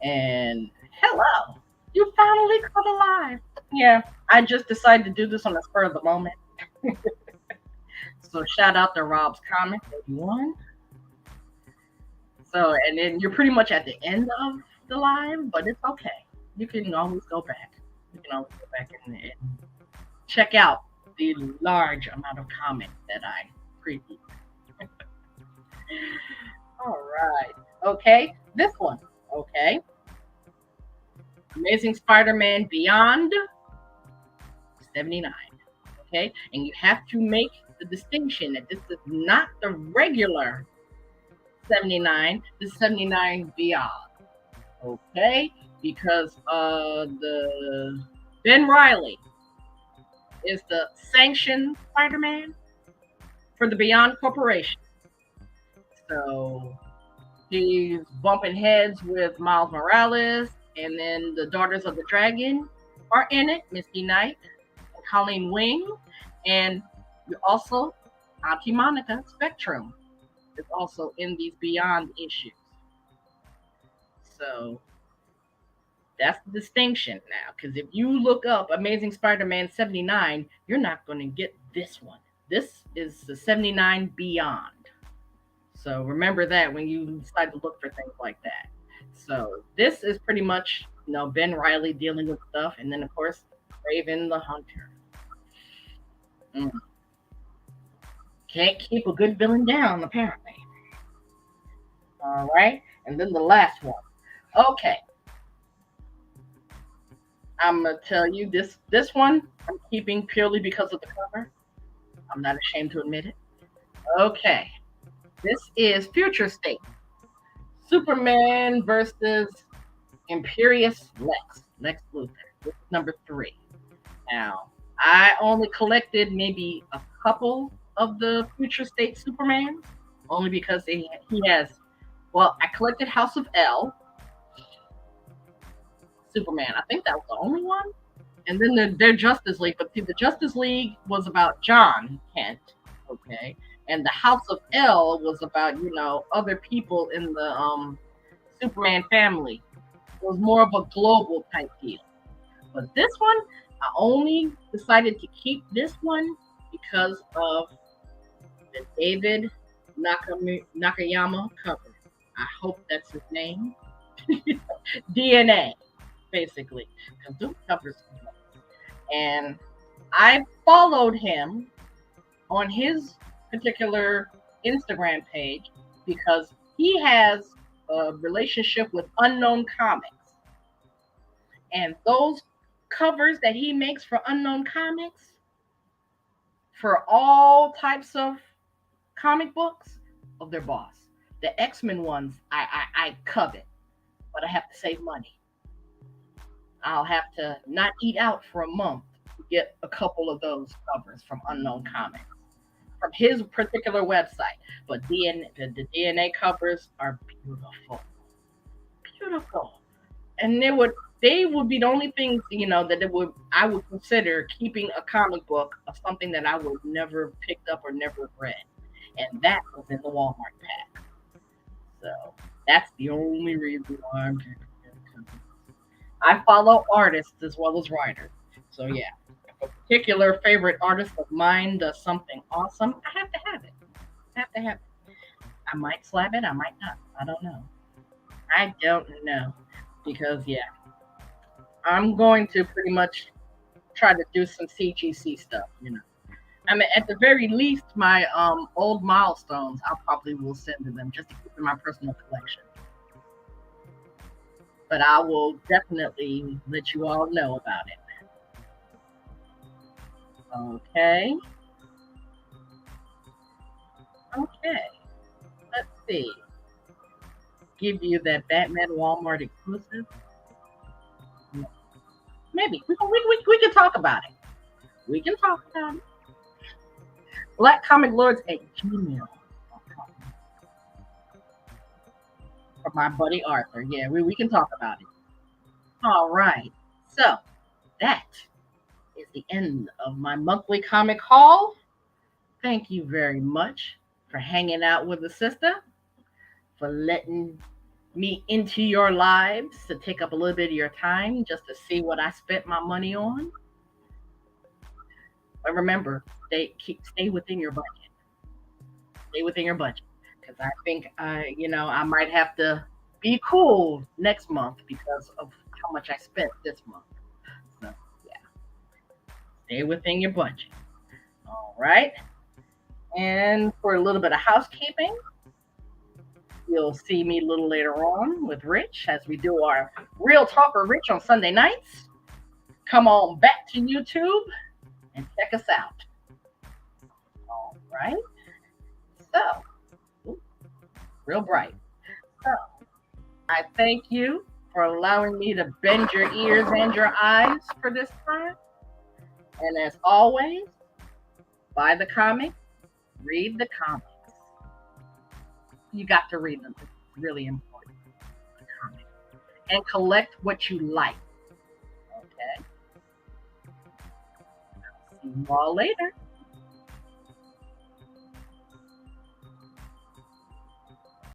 and hello, you finally come alive. Yeah, I just decided to do this on the spur of the moment. So shout out to Rob's Comic 81. So, and then you're pretty much at the end of the live, but it's okay. You can always go back. You can always go back and check out the large amount of comics that I previewed. All right. Okay. This one. Okay. Amazing Spider-Man Beyond 79. Okay. And you have to make the distinction that this is not the regular 79, this is 79 Beyond. Okay, because the Ben Reilly is the sanctioned Spider-Man for the Beyond Corporation. So he's bumping heads with Miles Morales, and then the Daughters of the Dragon are in it, Misty Knight, Colleen Wing, and also Auntie Monica Spectrum is also in these Beyond issues. So that's the distinction now. Because if you look up Amazing Spider-Man 79, you're not going to get this one. This is the 79 Beyond. So remember that when you decide to look for things like that. So this is pretty much, Ben Reilly dealing with stuff. And then, of course, Raven the Hunter. Can't keep a good villain down, apparently. All right. And then the last one. Okay. I'm going to tell you this one I'm keeping purely because of the cover. I'm not ashamed to admit it. Okay. This is Future State. Superman versus Imperious Lex Luthor. This is number 3. Now, I only collected maybe a couple of the Future State Supermans, only because he has, I collected House of L, Superman. I think that was the only one. And then their Justice League. But see, the Justice League was about John Kent, okay? And the House of L was about, other people in the Superman family. It was more of a global type deal. But this one, I only decided to keep this one because of the David Nakayama cover. I hope that's his name. DNA, basically. Because those covers. And I followed him on his particular Instagram page because he has a relationship with Unknown Comics. And those covers that he makes for Unknown Comics, for all types of comic books, of their boss. The X-Men ones, I covet, but I have to save money. I'll have to not eat out for a month to get a couple of those covers from Unknown Comics, from his particular website. But the DNA covers are beautiful. Beautiful. And they would be the only things, that I would consider keeping a comic book of something that I would never picked up or never read. And that was in the Walmart pack. So that's the only reason why I'm keeping it. I follow artists as well as writers. So yeah, if a particular favorite artist of mine does something awesome, I have to have it. I might slap it, I might not. I don't know. Because yeah, I'm going to pretty much try to do some CGC stuff, I mean, at the very least, my old milestones, I probably will send to them just to keep in my personal collection. But I will definitely let you all know about it. Okay. Okay, let's see. Give you that Batman Walmart exclusive. Maybe we can talk about it. We can talk about it. Black Comic Lords at Gmail. For my buddy Arthur. Yeah, we can talk about it. All right. So that is the end of my monthly comic haul. Thank you very much for hanging out with the sister, for letting me into your lives to take up a little bit of your time just to see what I spent my money on. But remember, stay within your budget. Stay within your budget, because I think I might have to be cool next month because of how much I spent this month. So yeah, stay within your budget. All right. And for a little bit of housekeeping, you'll see me a little later on with Rich as we do our Real Talk with Rich on Sunday nights. Come on back to YouTube and check us out. All right. So, real bright. So, I thank you for allowing me to bend your ears and your eyes for this time. And as always, buy the comic, read the comics. You got to read them. It's really important. The comic. And collect what you like. Okay. See you all later.